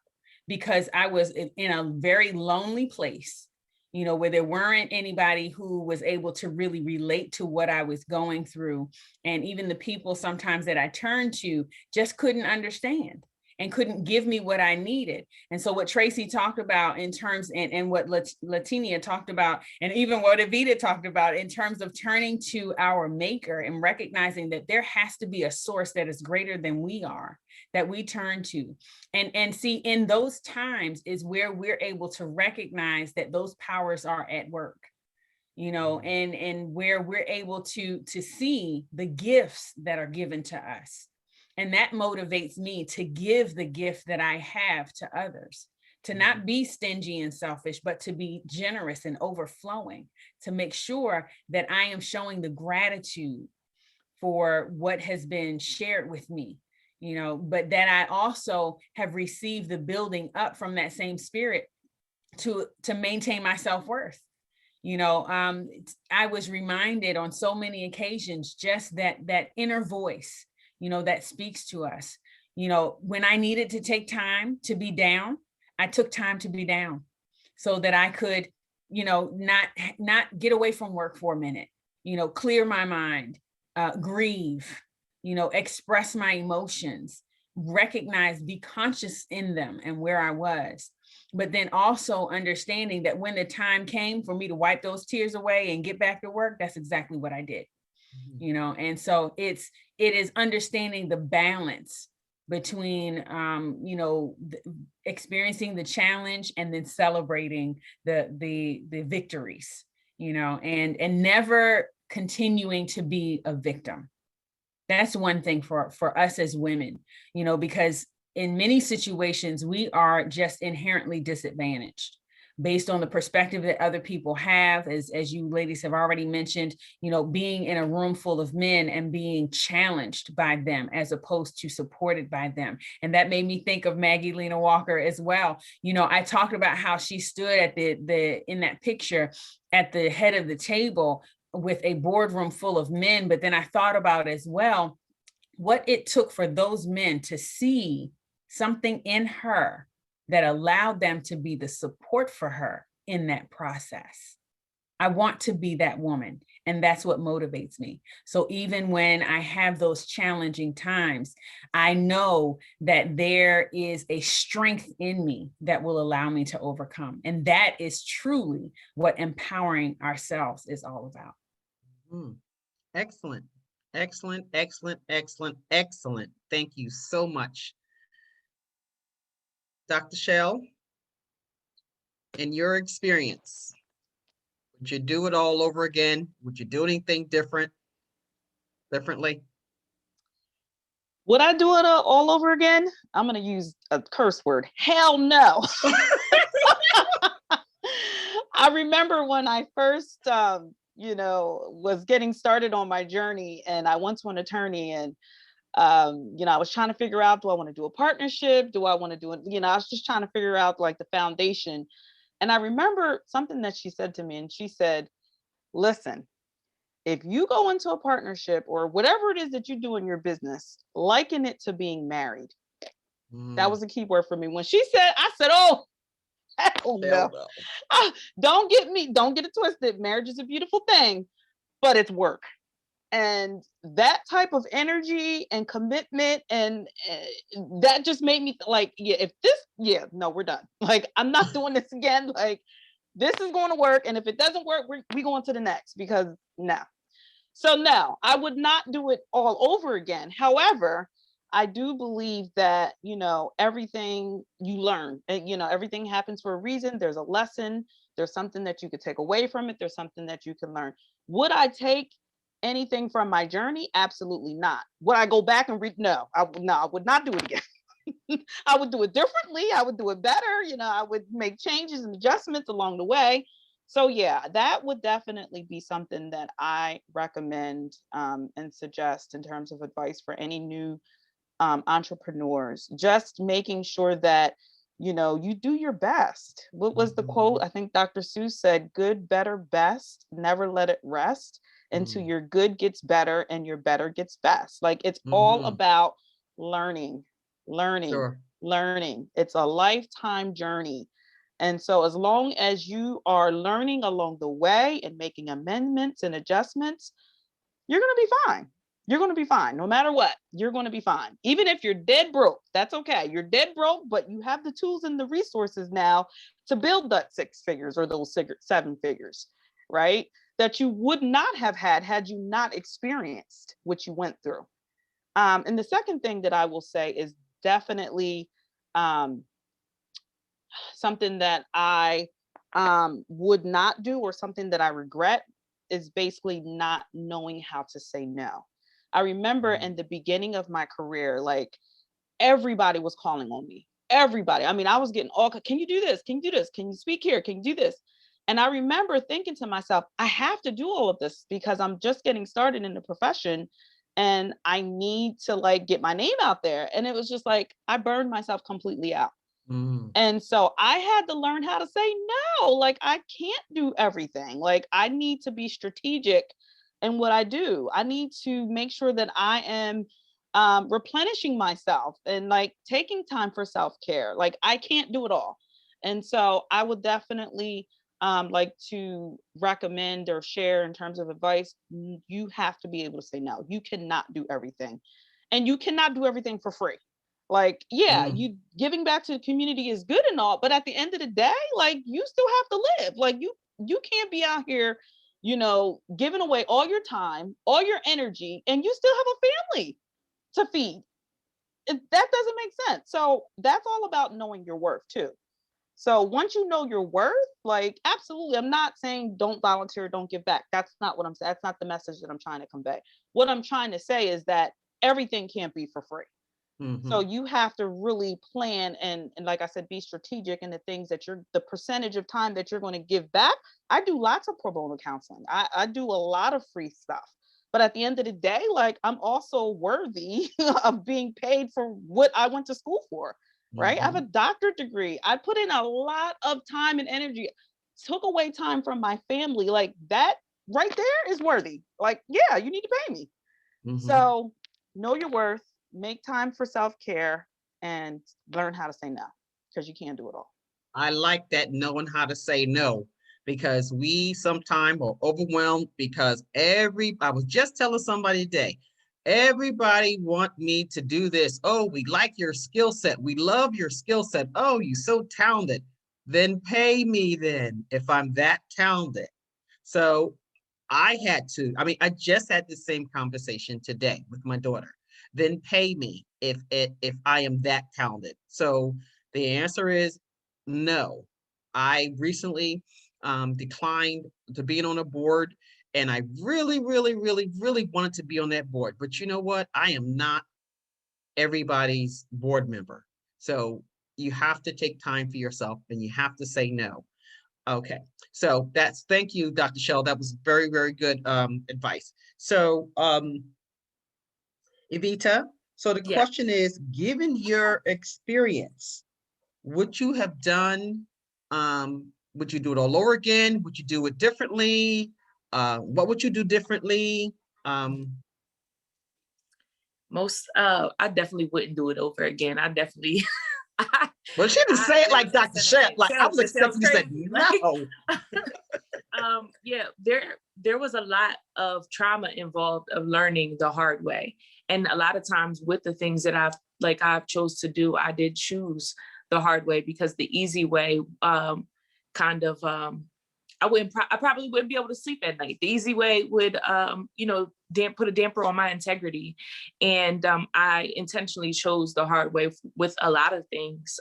because I was in a very lonely place, where there weren't anybody who was able to really relate to what I was going through. And even the people sometimes that I turned to just couldn't understand and couldn't give me what I needed. And so what Tracy talked about in terms, and what Latina talked about, and even what 𝘊𝘰𝘮𝘀 talked about in terms of turning to our maker and recognizing that there has to be a source that is greater than we are, that we turn to. And see, in those times is where we're able to recognize that those powers are at work, and where we're able to see the gifts that are given to us. And that motivates me to give the gift that I have to others, to not be stingy and selfish, but to be generous and overflowing, to make sure that I am showing the gratitude for what has been shared with me, but that I also have received the building up from that same spirit to maintain my self-worth. I was reminded on so many occasions, just that inner voice, that speaks to us. When I needed to take time to be down, I took time to be down so that I could, not get away from work for a minute, clear my mind, grieve, express my emotions, recognize, be conscious in them and where I was. But then also understanding that when the time came for me to wipe those tears away and get back to work, that's exactly what I did. And so it is understanding the balance between, experiencing the challenge and then celebrating the victories, and never continuing to be a victim. That's one thing for us as women, because in many situations, we are just inherently disadvantaged based on the perspective that other people have, as you ladies have already mentioned, being in a room full of men and being challenged by them as opposed to supported by them. And that made me think of Maggie Lena Walker as well. I talked about how she stood at in that picture at the head of the table with a boardroom full of men. But then I thought about as well, what it took for those men to see something in her that allowed them to be the support for her in that process. I want to be that woman, and that's what motivates me. So even when I have those challenging times, I know that there is a strength in me that will allow me to overcome. And that is truly what empowering ourselves is all about. Excellent, excellent, excellent, excellent, excellent. Thank you so much. Dr. Shell, in your experience, would you do it all over again? Would you do anything differently? Would I do it all over again? I'm going to use a curse word. Hell no. I remember when I first, was getting started on my journey, and I went to an attorney, and I was trying to figure out, do I want to do a partnership? Do I want to do it? I was just trying to figure out like the foundation. And I remember something that she said to me, and she said, listen, if you go into a partnership or whatever it is that you do in your business, liken it to being married. That was a key word for me. When she said, I said, oh, hell no. Don't get it twisted. Marriage is a beautiful thing, but it's work. And that type of energy and commitment, and that just made me like, no, we're done. Like, I'm not doing this again. Like, this is going to work. And if it doesn't work, we going to the next, because no. So no, I would not do it all over again. However, I do believe that, everything you learn, everything happens for a reason. There's a lesson. There's something that you could take away from it. There's something that you can learn. Would I take anything from my journey? Absolutely not. Would I go back and read? No, I would not do it again. I would do it differently. I would do it better. I would make changes and adjustments along the way. So yeah, that would definitely be something that I recommend and suggest in terms of advice for any new entrepreneurs. Just making sure that, you do your best. What was the quote? I think Dr. Seuss said, good, better, best, never let it rest until your good gets better and your better gets best. Like, it's all about learning. Sure. It's a lifetime journey. And so as long as you are learning along the way and making amendments and adjustments, you're going to be fine. You're going to be fine. No matter what, you're going to be fine. Even if you're dead broke, that's okay. You're dead broke, but you have the tools and the resources now to build that 6 figures or those 7 figures, right? That you would not have had you not experienced what you went through. And the second thing that I will say is definitely something that I would not do, or something that I regret, is basically not knowing how to say no. I remember in the beginning of my career, like, everybody was calling on me. Everybody. I mean, I was getting all, can you do this? Can you do this? Can you speak here? Can you do this? And I remember thinking to myself, I have to do all of this because I'm just getting started in the profession and I need to like get my name out there. And it was just like, I burned myself completely out. And so I had to learn how to say no. Like, I can't do everything. Like, I need to be strategic in what I do. I need to make sure that I am replenishing myself and like taking time for self-care. Like, I can't do it all. And so I would definitely like to recommend or share in terms of advice. You have to be able to say no. You cannot do everything, and you cannot do everything for free. Like, yeah, you giving back to the community is good and all, but at the end of the day, like, you still have to live. Like, you can't be out here, giving away all your time, all your energy, and you still have a family to feed. That doesn't make sense. So that's all about knowing your worth too. So once you know your worth, like, absolutely, I'm not saying don't volunteer, don't give back. That's not what I'm saying. That's not the message that I'm trying to convey. What I'm trying to say is that everything can't be for free. So you have to really plan and like I said, be strategic in the things that the percentage of time that you're going to give back. I do lots of pro bono counseling. I do a lot of free stuff. But at the end of the day, like, I'm also worthy of being paid for what I went to school for, right? I have a doctorate degree. I put in a lot of time and energy, took away time from my family. Like, that right there is worthy. Like, yeah, you need to pay me. So know your worth. Make time for self-care and learn how to say no, because you can't do it all. I like that, knowing how to say no, because we sometimes are overwhelmed because I was just telling somebody today, everybody want me to do this. Oh, we like your skill set. We love your skill set. Oh, you're so talented. Then pay me then if I'm that talented. So I just had the same conversation today with my daughter. Then pay me if I am that talented. So the answer is no. I recently declined to being on a board, and I really, really, really, really wanted to be on that board. But you know what? I am not everybody's board member. So you have to take time for yourself, and you have to say no. Okay, so thank you, Dr. Shell. That was very, very good advice. So Evita, so the question is, given your experience, would you have done Would you do it all over again? Would you do it differently? What would you do differently? I definitely wouldn't do it over again. I definitely. Well, she didn't say it like Dr. Shep. Like I was It sounds expecting you to say crazy. no. Yeah, there was a lot of trauma involved of learning the hard way. And a lot of times with the things that I've chose to do, I did choose the hard way because the easy way I probably wouldn't be able to sleep at night. The easy way would, put a damper on my integrity. And I intentionally chose the hard way with a lot of things.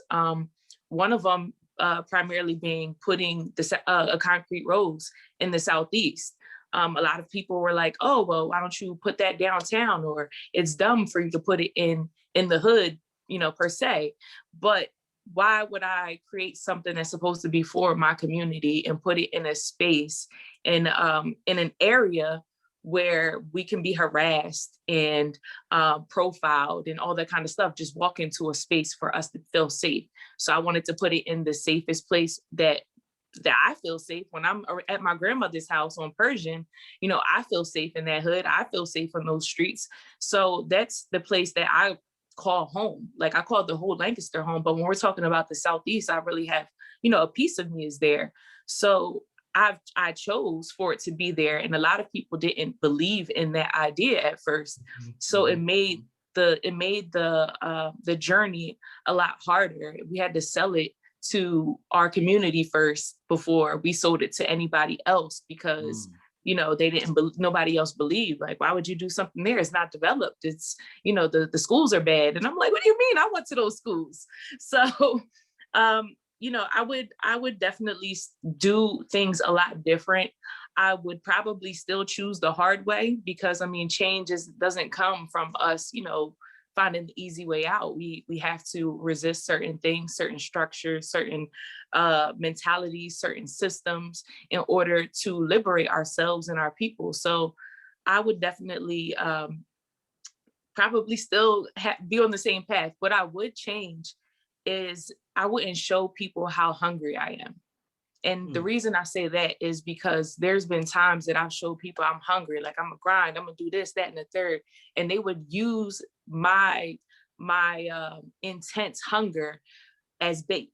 One of them primarily being putting a concrete roads in the Southeast. A lot of people were like, oh, well, why don't you put that downtown? Or it's dumb for you to put it in the hood, per se. But why would I create something that's supposed to be for my community and put it in a space in an area where we can be harassed and profiled and all that kind of stuff, just walk into a space for us to feel safe. So I wanted to put it in the safest place that I feel safe. When I'm at my grandmother's house on Persian, I feel safe in that hood. I feel safe on those streets. So that's the place that I call home. Like I call the whole Lancaster home, but when we're talking about the Southeast, I really have, a piece of me is there. So I chose for it to be there. And a lot of people didn't believe in that idea at first. So it made the journey a lot harder. We had to sell it to our community first before we sold it to anybody else because nobody else believed. Like, why would you do something there? It's not developed. It's, the schools are bad. And I'm like, what do you mean? I went to those schools. So, I would definitely do things a lot different. I would probably still choose the hard way because change doesn't come from us, finding the easy way out. We have to resist certain things, certain structures, certain mentalities, certain systems in order to liberate ourselves and our people. So I would definitely probably still be on the same path. What I would change is I wouldn't show people how hungry I am. And the reason I say that is because there's been times that I've showed people I'm hungry, like I'm gonna grind, I'm gonna do this, that, and the third. And they would use my intense hunger as bait,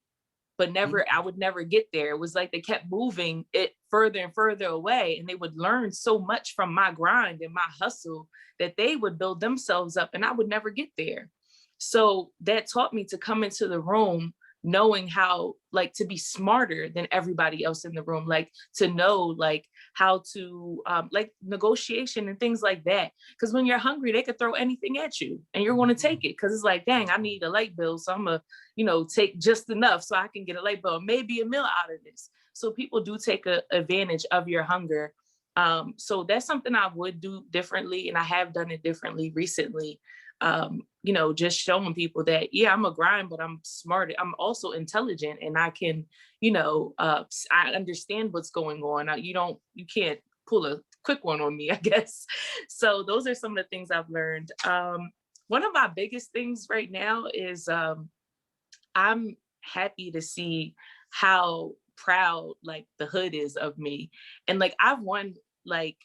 but I would never get there. It was like they kept moving it further and further away. And they would learn so much from my grind and my hustle that they would build themselves up and I would never get there. So that taught me to come into the room knowing how, like, to be smarter than everybody else in the room, like to know, like, how to, like negotiation and things like that. Because when you're hungry, they could throw anything at you and you're going to take it. Because it's like, dang, I need a light bill. So I'm going to, take just enough so I can get a light bill, maybe a meal out of this. So people do take advantage of your hunger. So that's something I would do differently. And I have done it differently recently. Just showing people that, yeah, I'm a grind, but I'm smart. I'm also intelligent and I can, I understand what's going on. You can't pull a quick one on me, I guess. So those are some of the things I've learned. One of my biggest things right now is I'm happy to see how proud like the hood is of me. And like I've won, like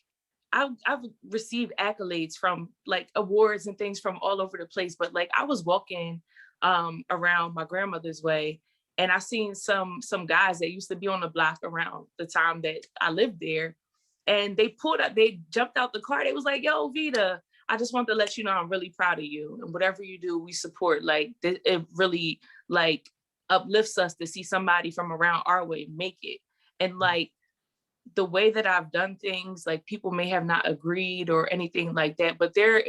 I've received accolades from like awards and things from all over the place. But like I was walking around my grandmother's way and I seen some guys that used to be on the block around the time that I lived there. And they jumped out the car. They was like, yo, Vita, I just want to let you know I'm really proud of you. And whatever you do, we support. Like it really like uplifts us to see somebody from around our way make it. And like the way that I've done things, like people may have not agreed or anything like that, but there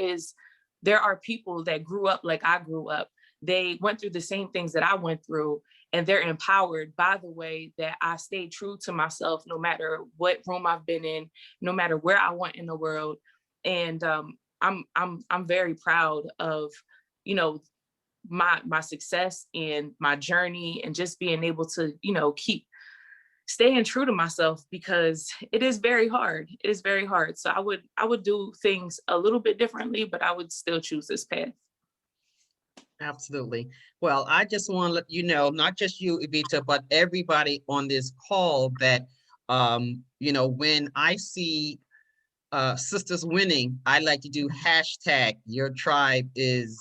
are people that grew up like I grew up. They went through the same things that I went through, and they're empowered by the way that I stayed true to myself, no matter what room I've been in, no matter where I went in the world. And I'm very proud of, my success and my journey and just being able to, keep staying true to myself, because it is very hard. It is very hard. So I would do things a little bit differently, but I would still choose this path. Absolutely. Well, I just want to let you know, not just you, Evita, but everybody on this call that, when I see sisters winning, I like to do hashtag your tribe is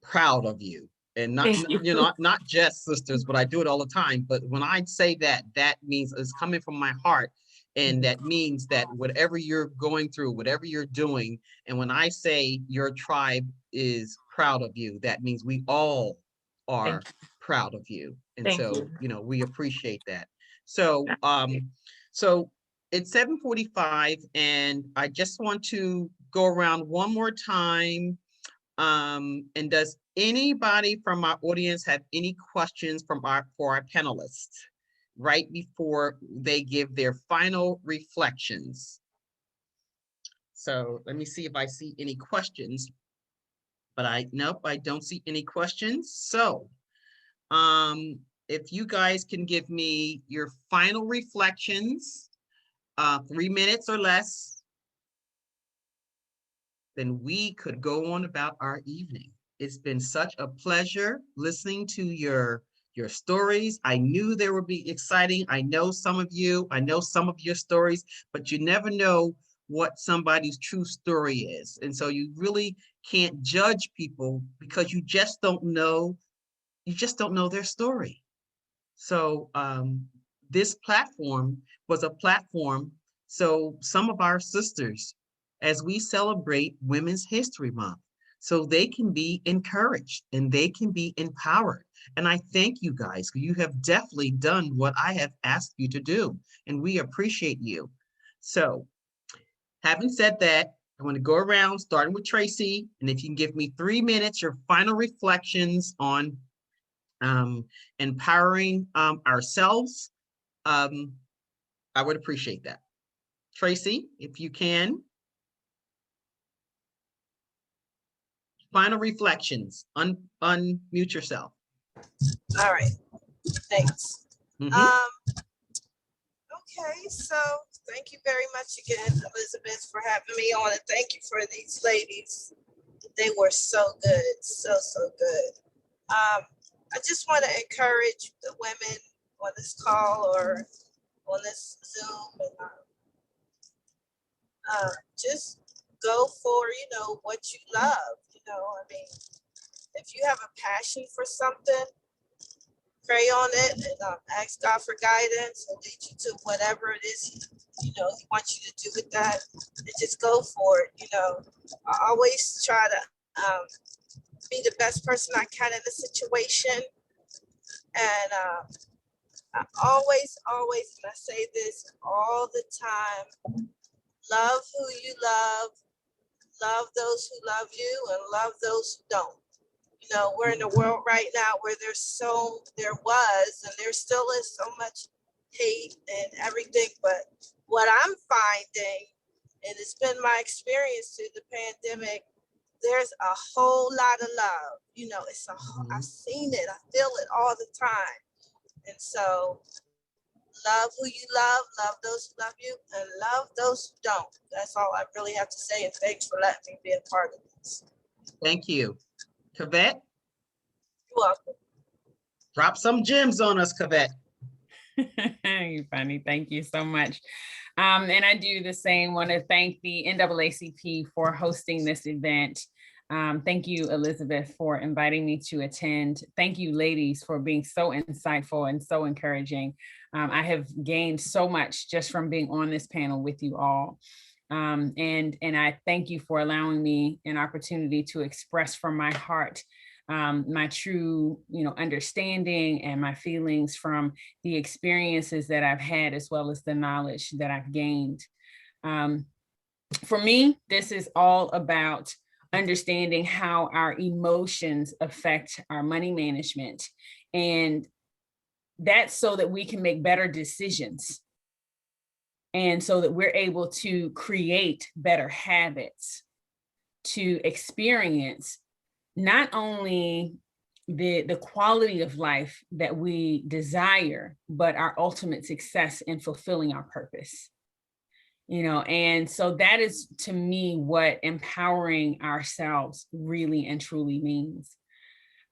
proud of you. And not, Thank you. not just sisters, but I do it all the time. But when I say that, that means it's coming from my heart. And that means that whatever you're going through, whatever you're doing, and when I say your tribe is proud of you, that means we all are proud of you. And Thank so, you. we appreciate that. So, so it's 7:45, and I just want to go around one more time. And does anybody from our audience have any questions for our panelists right before they give their final reflections? So let me see if I see any questions, but nope, I don't see any questions. So if you guys can give me your final reflections, 3 minutes or less, then we could go on about our evening. It's been such a pleasure listening to your stories. I knew they would be exciting. I know some of your stories, but you never know what somebody's true story is. And so you really can't judge people because you just don't know their story. So this platform was a platform so some of our sisters, as we celebrate Women's History Month, so they can be encouraged and they can be empowered. And I thank you guys. You have definitely done what I have asked you to do, and we appreciate you. So having said that, I'm going to go around starting with Tracy, and if you can give me 3 minutes, your final reflections on empowering ourselves, I would appreciate that. Tracy, if you can. Final reflections. Unmute yourself. All right, thanks. Okay, so thank you very much again, Elizabeth, for having me on, and thank you for these ladies. They were so good, so good. I just want to encourage the women on this call or on this Zoom, and just go for what you love. I mean, if you have a passion for something, pray on it and ask God for guidance and lead you to whatever it is He wants you to do with that, and just go for it. I always try to be the best person I can in the situation, and I always, and I say this all the time, love who you love those who love you, and love those who don't. We're in a world right now where there was and there still is so much hate and everything, but what I'm finding, and it's been my experience through the pandemic, there's a whole lot of love. It's I've seen it, I feel it all the time. And so love who you love those who love you, and love those who don't. That's all I really have to say, and thanks for letting me be a part of this. Thank you. Kavette? You're welcome. Drop some gems on us, Kavette. You're funny. Thank you so much. And I do the same. Want to thank the NAACP for hosting this event. Thank you, Elizabeth, for inviting me to attend. Thank you, ladies, for being so insightful and so encouraging. I have gained so much just from being on this panel with you all. And I thank you for allowing me an opportunity to express from my heart my true, understanding and my feelings from the experiences that I've had, as well as the knowledge that I've gained. For me, this is all about understanding how our emotions affect our money management. And that's so that we can make better decisions. And so that we're able to create better habits, to experience not only the quality of life that we desire, but our ultimate success in fulfilling our purpose. And so that is, to me, what empowering ourselves really and truly means.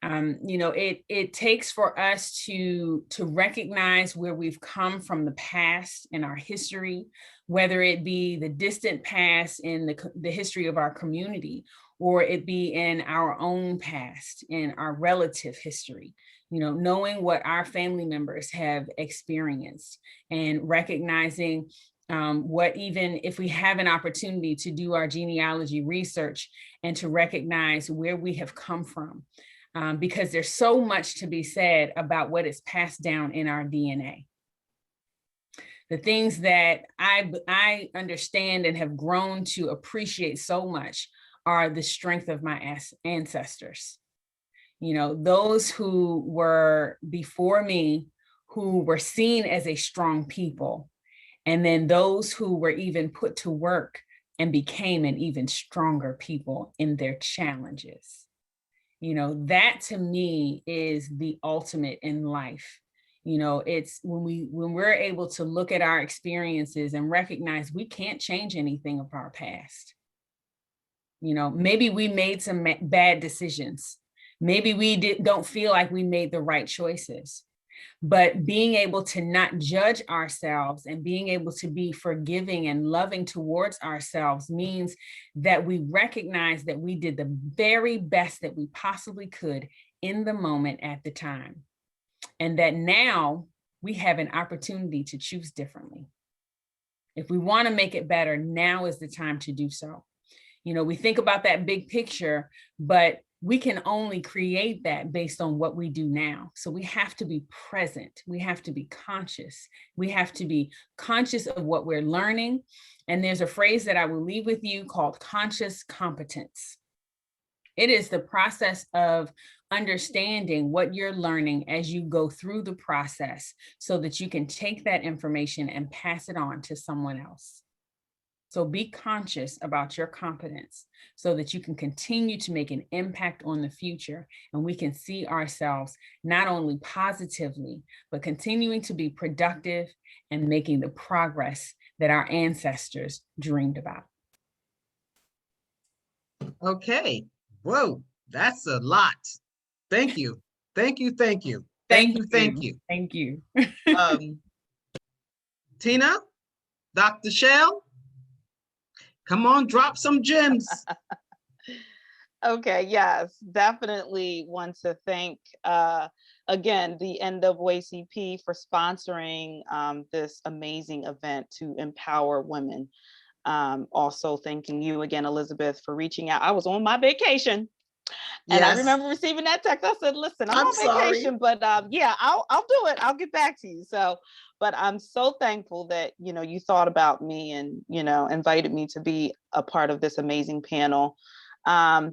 It takes for us to recognize where we've come from the past in our history, whether it be the distant past in the history of our community, or it be in our own past, in our relative history, knowing what our family members have experienced and recognizing what, even if we have an opportunity to do our genealogy research and to recognize where we have come from. Because there's so much to be said about what is passed down in our DNA. The things that I understand and have grown to appreciate so much are the strength of my ancestors. Those who were before me, who were seen as a strong people, and then those who were even put to work and became an even stronger people in their challenges. That to me is the ultimate in life. It's when we're able to look at our experiences and recognize we can't change anything of our past. Maybe we made some bad decisions. Maybe we don't feel like we made the right choices. But being able to not judge ourselves and being able to be forgiving and loving towards ourselves means that we recognize that we did the very best that we possibly could in the moment at the time. And that now we have an opportunity to choose differently. If we want to make it better, now is the time to do so. We think about that big picture, but we can only create that based on what we do now. So we have to be present. We have to be conscious. We have to be conscious of what we're learning. And there's a phrase that I will leave with you called conscious competence. It is the process of understanding what you're learning as you go through the process so that you can take that information and pass it on to someone else. So be conscious about your competence so that you can continue to make an impact on the future, and we can see ourselves not only positively, but continuing to be productive and making the progress that our ancestors dreamed about. Okay. Whoa, that's a lot. Thank you. Thank you. Thank you. Thank you. Thank you. Thank you. Tina, Dr. Shell, come on, drop some gems. Okay, yes, definitely want to thank, again, the NAACP for sponsoring this amazing event to empower women. Also thanking you again, Elizabeth, for reaching out. I was on my vacation. And yes. I remember receiving that text. I said, listen, I'm on vacation, but yeah, I'll do it. I'll get back to you. So, but I'm so thankful that, you thought about me and, invited me to be a part of this amazing panel. The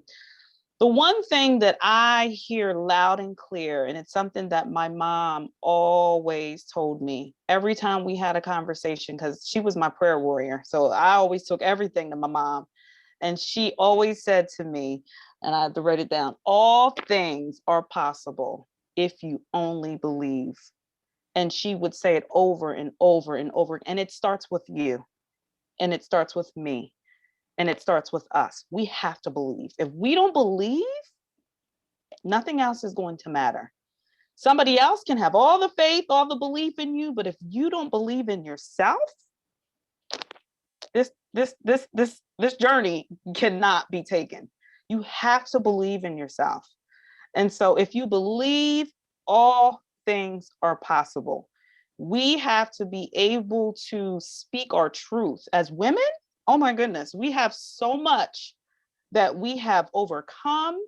one thing that I hear loud and clear, and it's something that my mom always told me every time we had a conversation, because she was my prayer warrior. So I always took everything to my mom. And she always said to me, and I had to write it down, all things are possible if you only believe. And she would say it over and over and over. And it starts with you. And it starts with me. And it starts with us. We have to believe. If we don't believe, nothing else is going to matter. Somebody else can have all the faith, all the belief in you, but if you don't believe in yourself, this journey cannot be taken. You have to believe in yourself. And so if you believe, all things are possible. We have to be able to speak our truth as women. Oh my goodness, we have so much that we have overcome,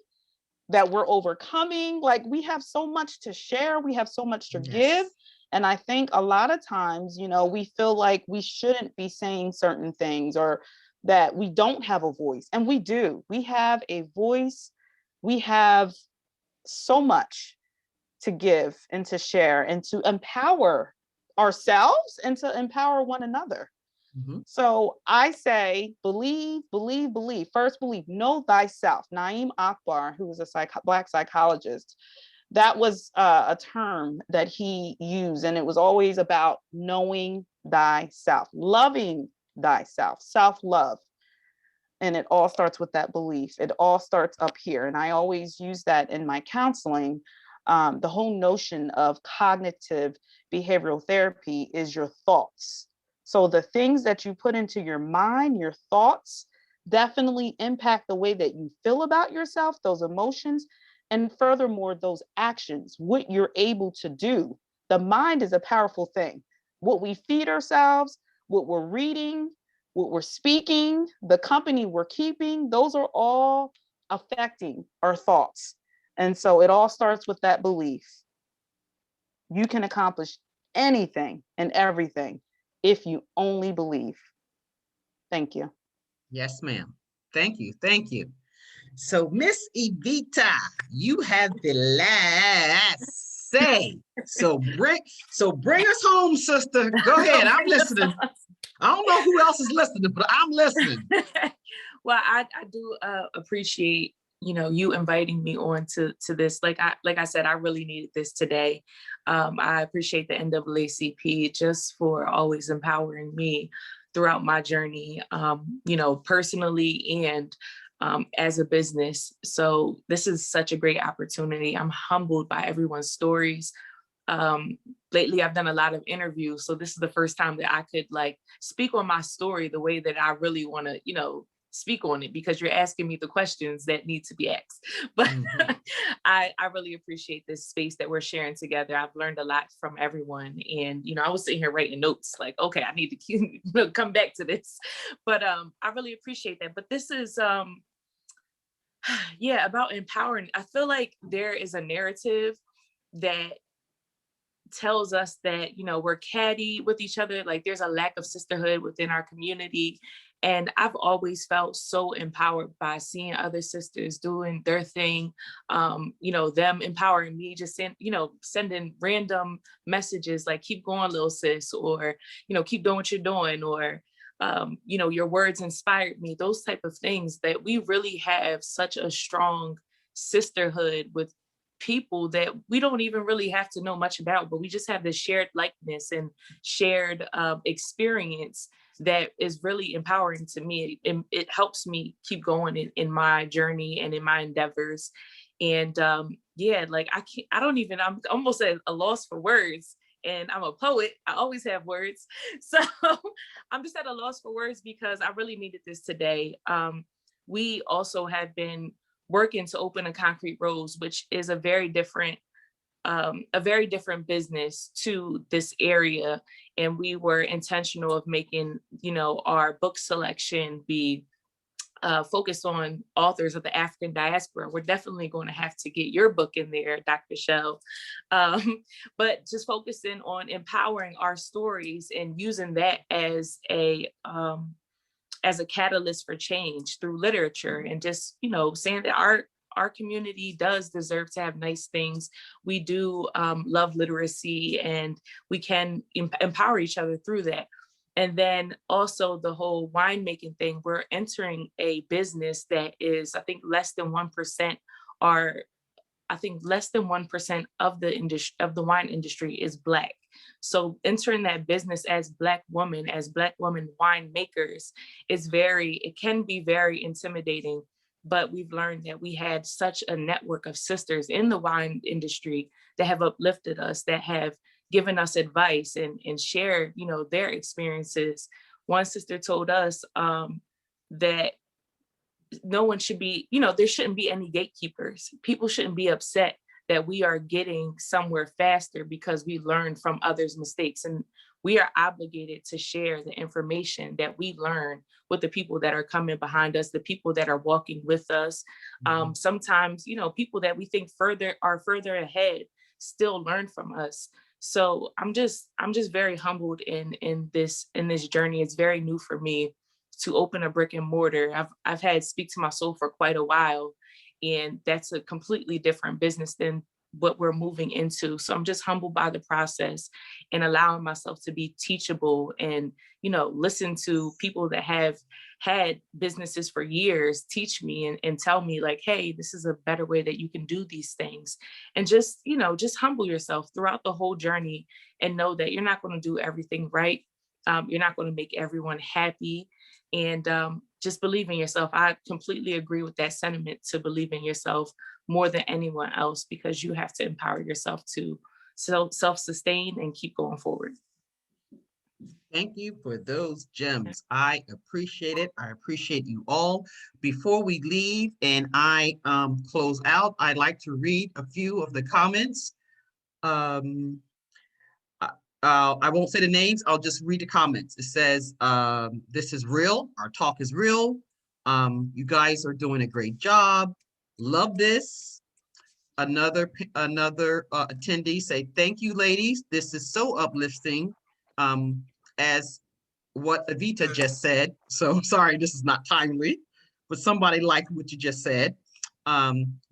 that we're overcoming. Like, we have so much to share. We have so much to give. And I think a lot of times, we feel like we shouldn't be saying certain things, or that we don't have a voice. And we do. We have a voice. We have so much to give and to share and to empower ourselves and to empower one another. Mm-hmm. So I say, believe, believe, believe. First, believe, know thyself. 𝘕𝘈𝘈𝘊𝘗, who was a Black psychologist, that was a term that he used. And it was always about knowing thyself, loving thyself, self-love. And it all starts with that belief. It all starts up here. And I always use that in my counseling. The whole notion of cognitive behavioral therapy is your thoughts. So the things that you put into your mind, your thoughts, definitely impact the way that you feel about yourself, those emotions, and furthermore, those actions, what you're able to do. The mind is a powerful thing. What we feed ourselves, what we're reading, what we're speaking, the company we're keeping, those are all affecting our thoughts. And so it all starts with that belief. You can accomplish anything and everything if you only believe. Thank you. Yes, ma'am. Thank you. Thank you. So, Miss Evita, you have the last say. So bring us home, sister. Go ahead. I'm listening. I don't know who else is listening, but I'm listening. Well, I do appreciate, you know, you inviting me on to this. Like I said, I really needed this today. I appreciate the NAACP just for always empowering me throughout my journey, you know, personally and as a business. So this is such a great opportunity. I'm humbled by everyone's stories. Lately, I've done a lot of interviews. So this is the first time that I could like speak on my story the way that I really want to, you know, speak on it, because you're asking me the questions that need to be asked. But I really appreciate this space that we're sharing together. I've learned a lot from everyone. And, you know, I was sitting here writing notes like, okay, I need to come back to this. But I really appreciate that. But this is, yeah, about empowering. I feel like there is a narrative that tells us that, you know, we're catty with each other. Like there's a lack of sisterhood within our community. And I've always felt so empowered by seeing other sisters doing their thing, you know, them empowering me, just sending random messages like, keep going, little sis, or, you know, keep doing what you're doing, or, you know, your words inspired me, those type of things, that we really have such a strong sisterhood with people that we don't even really have to know much about, but we just have this shared likeness and shared experience that is really empowering to me. It helps me keep going in my journey and in my endeavors. And yeah, like I'm almost at a loss for words. And I'm a poet. I always have words. So I'm just at a loss for words because I really needed this today. We also have been working to open a Concrete Rose, which is a very different business to this area. And we were intentional of making, you know, our book selection be focused on authors of the African diaspora. We're definitely going to have to get your book in there, Dr. Shell. But just focusing on empowering our stories and using that as a catalyst for change through literature, and just, you know, saying that our community does deserve to have nice things. We do love literacy, and we can empower each other through that. And then also the whole winemaking thing, we're entering a business that is, I think less than 1% of the industry, of the wine industry, is Black. So entering that business as Black women winemakers it can be very intimidating, but we've learned that we had such a network of sisters in the wine industry that have uplifted us, that have given us advice and shared, you know, their experiences. One sister told us that no one should be, you know, there shouldn't be any gatekeepers. People shouldn't be upset that we are getting somewhere faster because we learned from others' mistakes. And we are obligated to share the information that we learn with the people that are coming behind us, the people that are walking with us. Sometimes, you know, people that we think are further ahead still learn from us. So I'm just very humbled in this journey. It's very new for me to open a brick and mortar. I've had Speak to My Soul for quite a while, and that's a completely different business than what we're moving into. So I'm just humbled by the process and allowing myself to be teachable and, you know, listen to people that have had businesses for years teach me and tell me like, hey, this is a better way that you can do these things. And just, you know, just humble yourself throughout the whole journey and know that you're not going to do everything right. You're not going to make everyone happy. And just believe in yourself. I completely agree with that sentiment, to believe in yourself more than anyone else, because you have to empower yourself to self-sustain and keep going forward. Thank you for those gems. I appreciate it. I appreciate you all. Before we leave and I close out, I'd like to read a few of the comments. I won't say the names. I'll just read the comments. It says, this is real. Our talk is real. You guys are doing a great job. Love this. Another attendee say, thank you, ladies. This is so uplifting. As what Evita just said. So sorry, this is not timely, but somebody liked what you just said.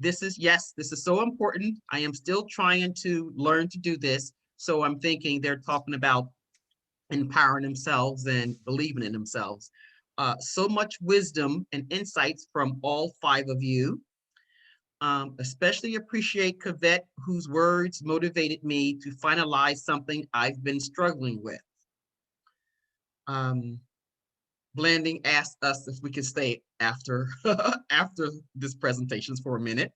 This is so important. I am still trying to learn to do this. So I'm thinking they're talking about empowering themselves and believing in themselves. So much wisdom and insights from all 5 of you. Especially appreciate 𝘱𝑒𝑡, whose words motivated me to finalize something I've been struggling with. Blanding asked us if we could stay after after this presentation for a minute.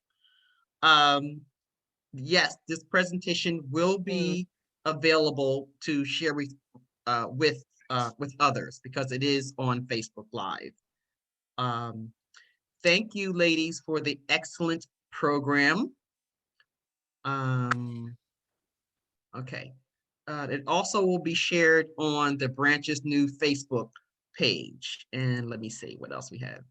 Yes, this presentation will be available to share with others because it is on Facebook Live. Thank you, ladies, for the excellent program. Okay. It also will be shared on the branch's new Facebook page. And let me see what else we have.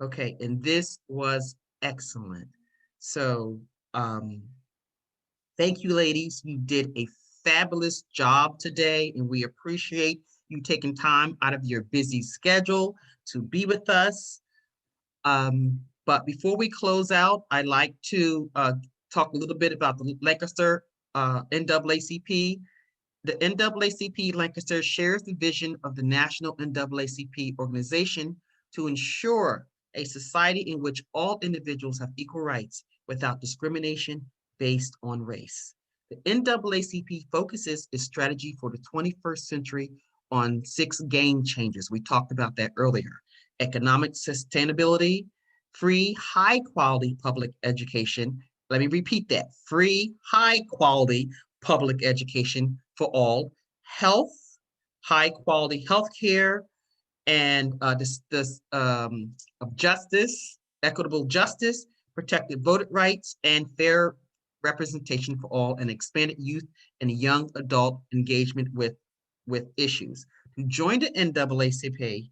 Okay, and this was excellent. So thank you, ladies. You did a fabulous job today, and we appreciate you taking time out of your busy schedule to be with us. But before we close out, I'd like to talk a little bit about the Lancaster NAACP. The NAACP Lancaster shares the vision of the National NAACP organization to ensure a society in which all individuals have equal rights without discrimination based on race. The NAACP focuses its strategy for the 21st century on 6 game changers. We talked about that earlier. Economic sustainability, free, high-quality public education. Let me repeat that. Free, high-quality public education for all, health, high-quality healthcare, and justice, equitable justice, protected voting rights, and fair representation for all, and expanded youth and young adult engagement with issues. To join the NAACP,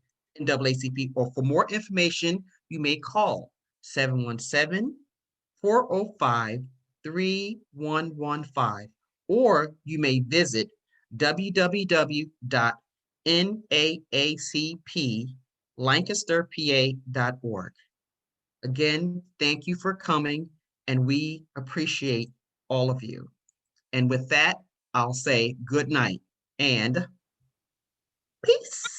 or for more information, you may call 717-405-3115, or you may visit www.naacplancasterpa.org. Again, thank you for coming, and we appreciate all of you. And with that, I'll say good night and peace.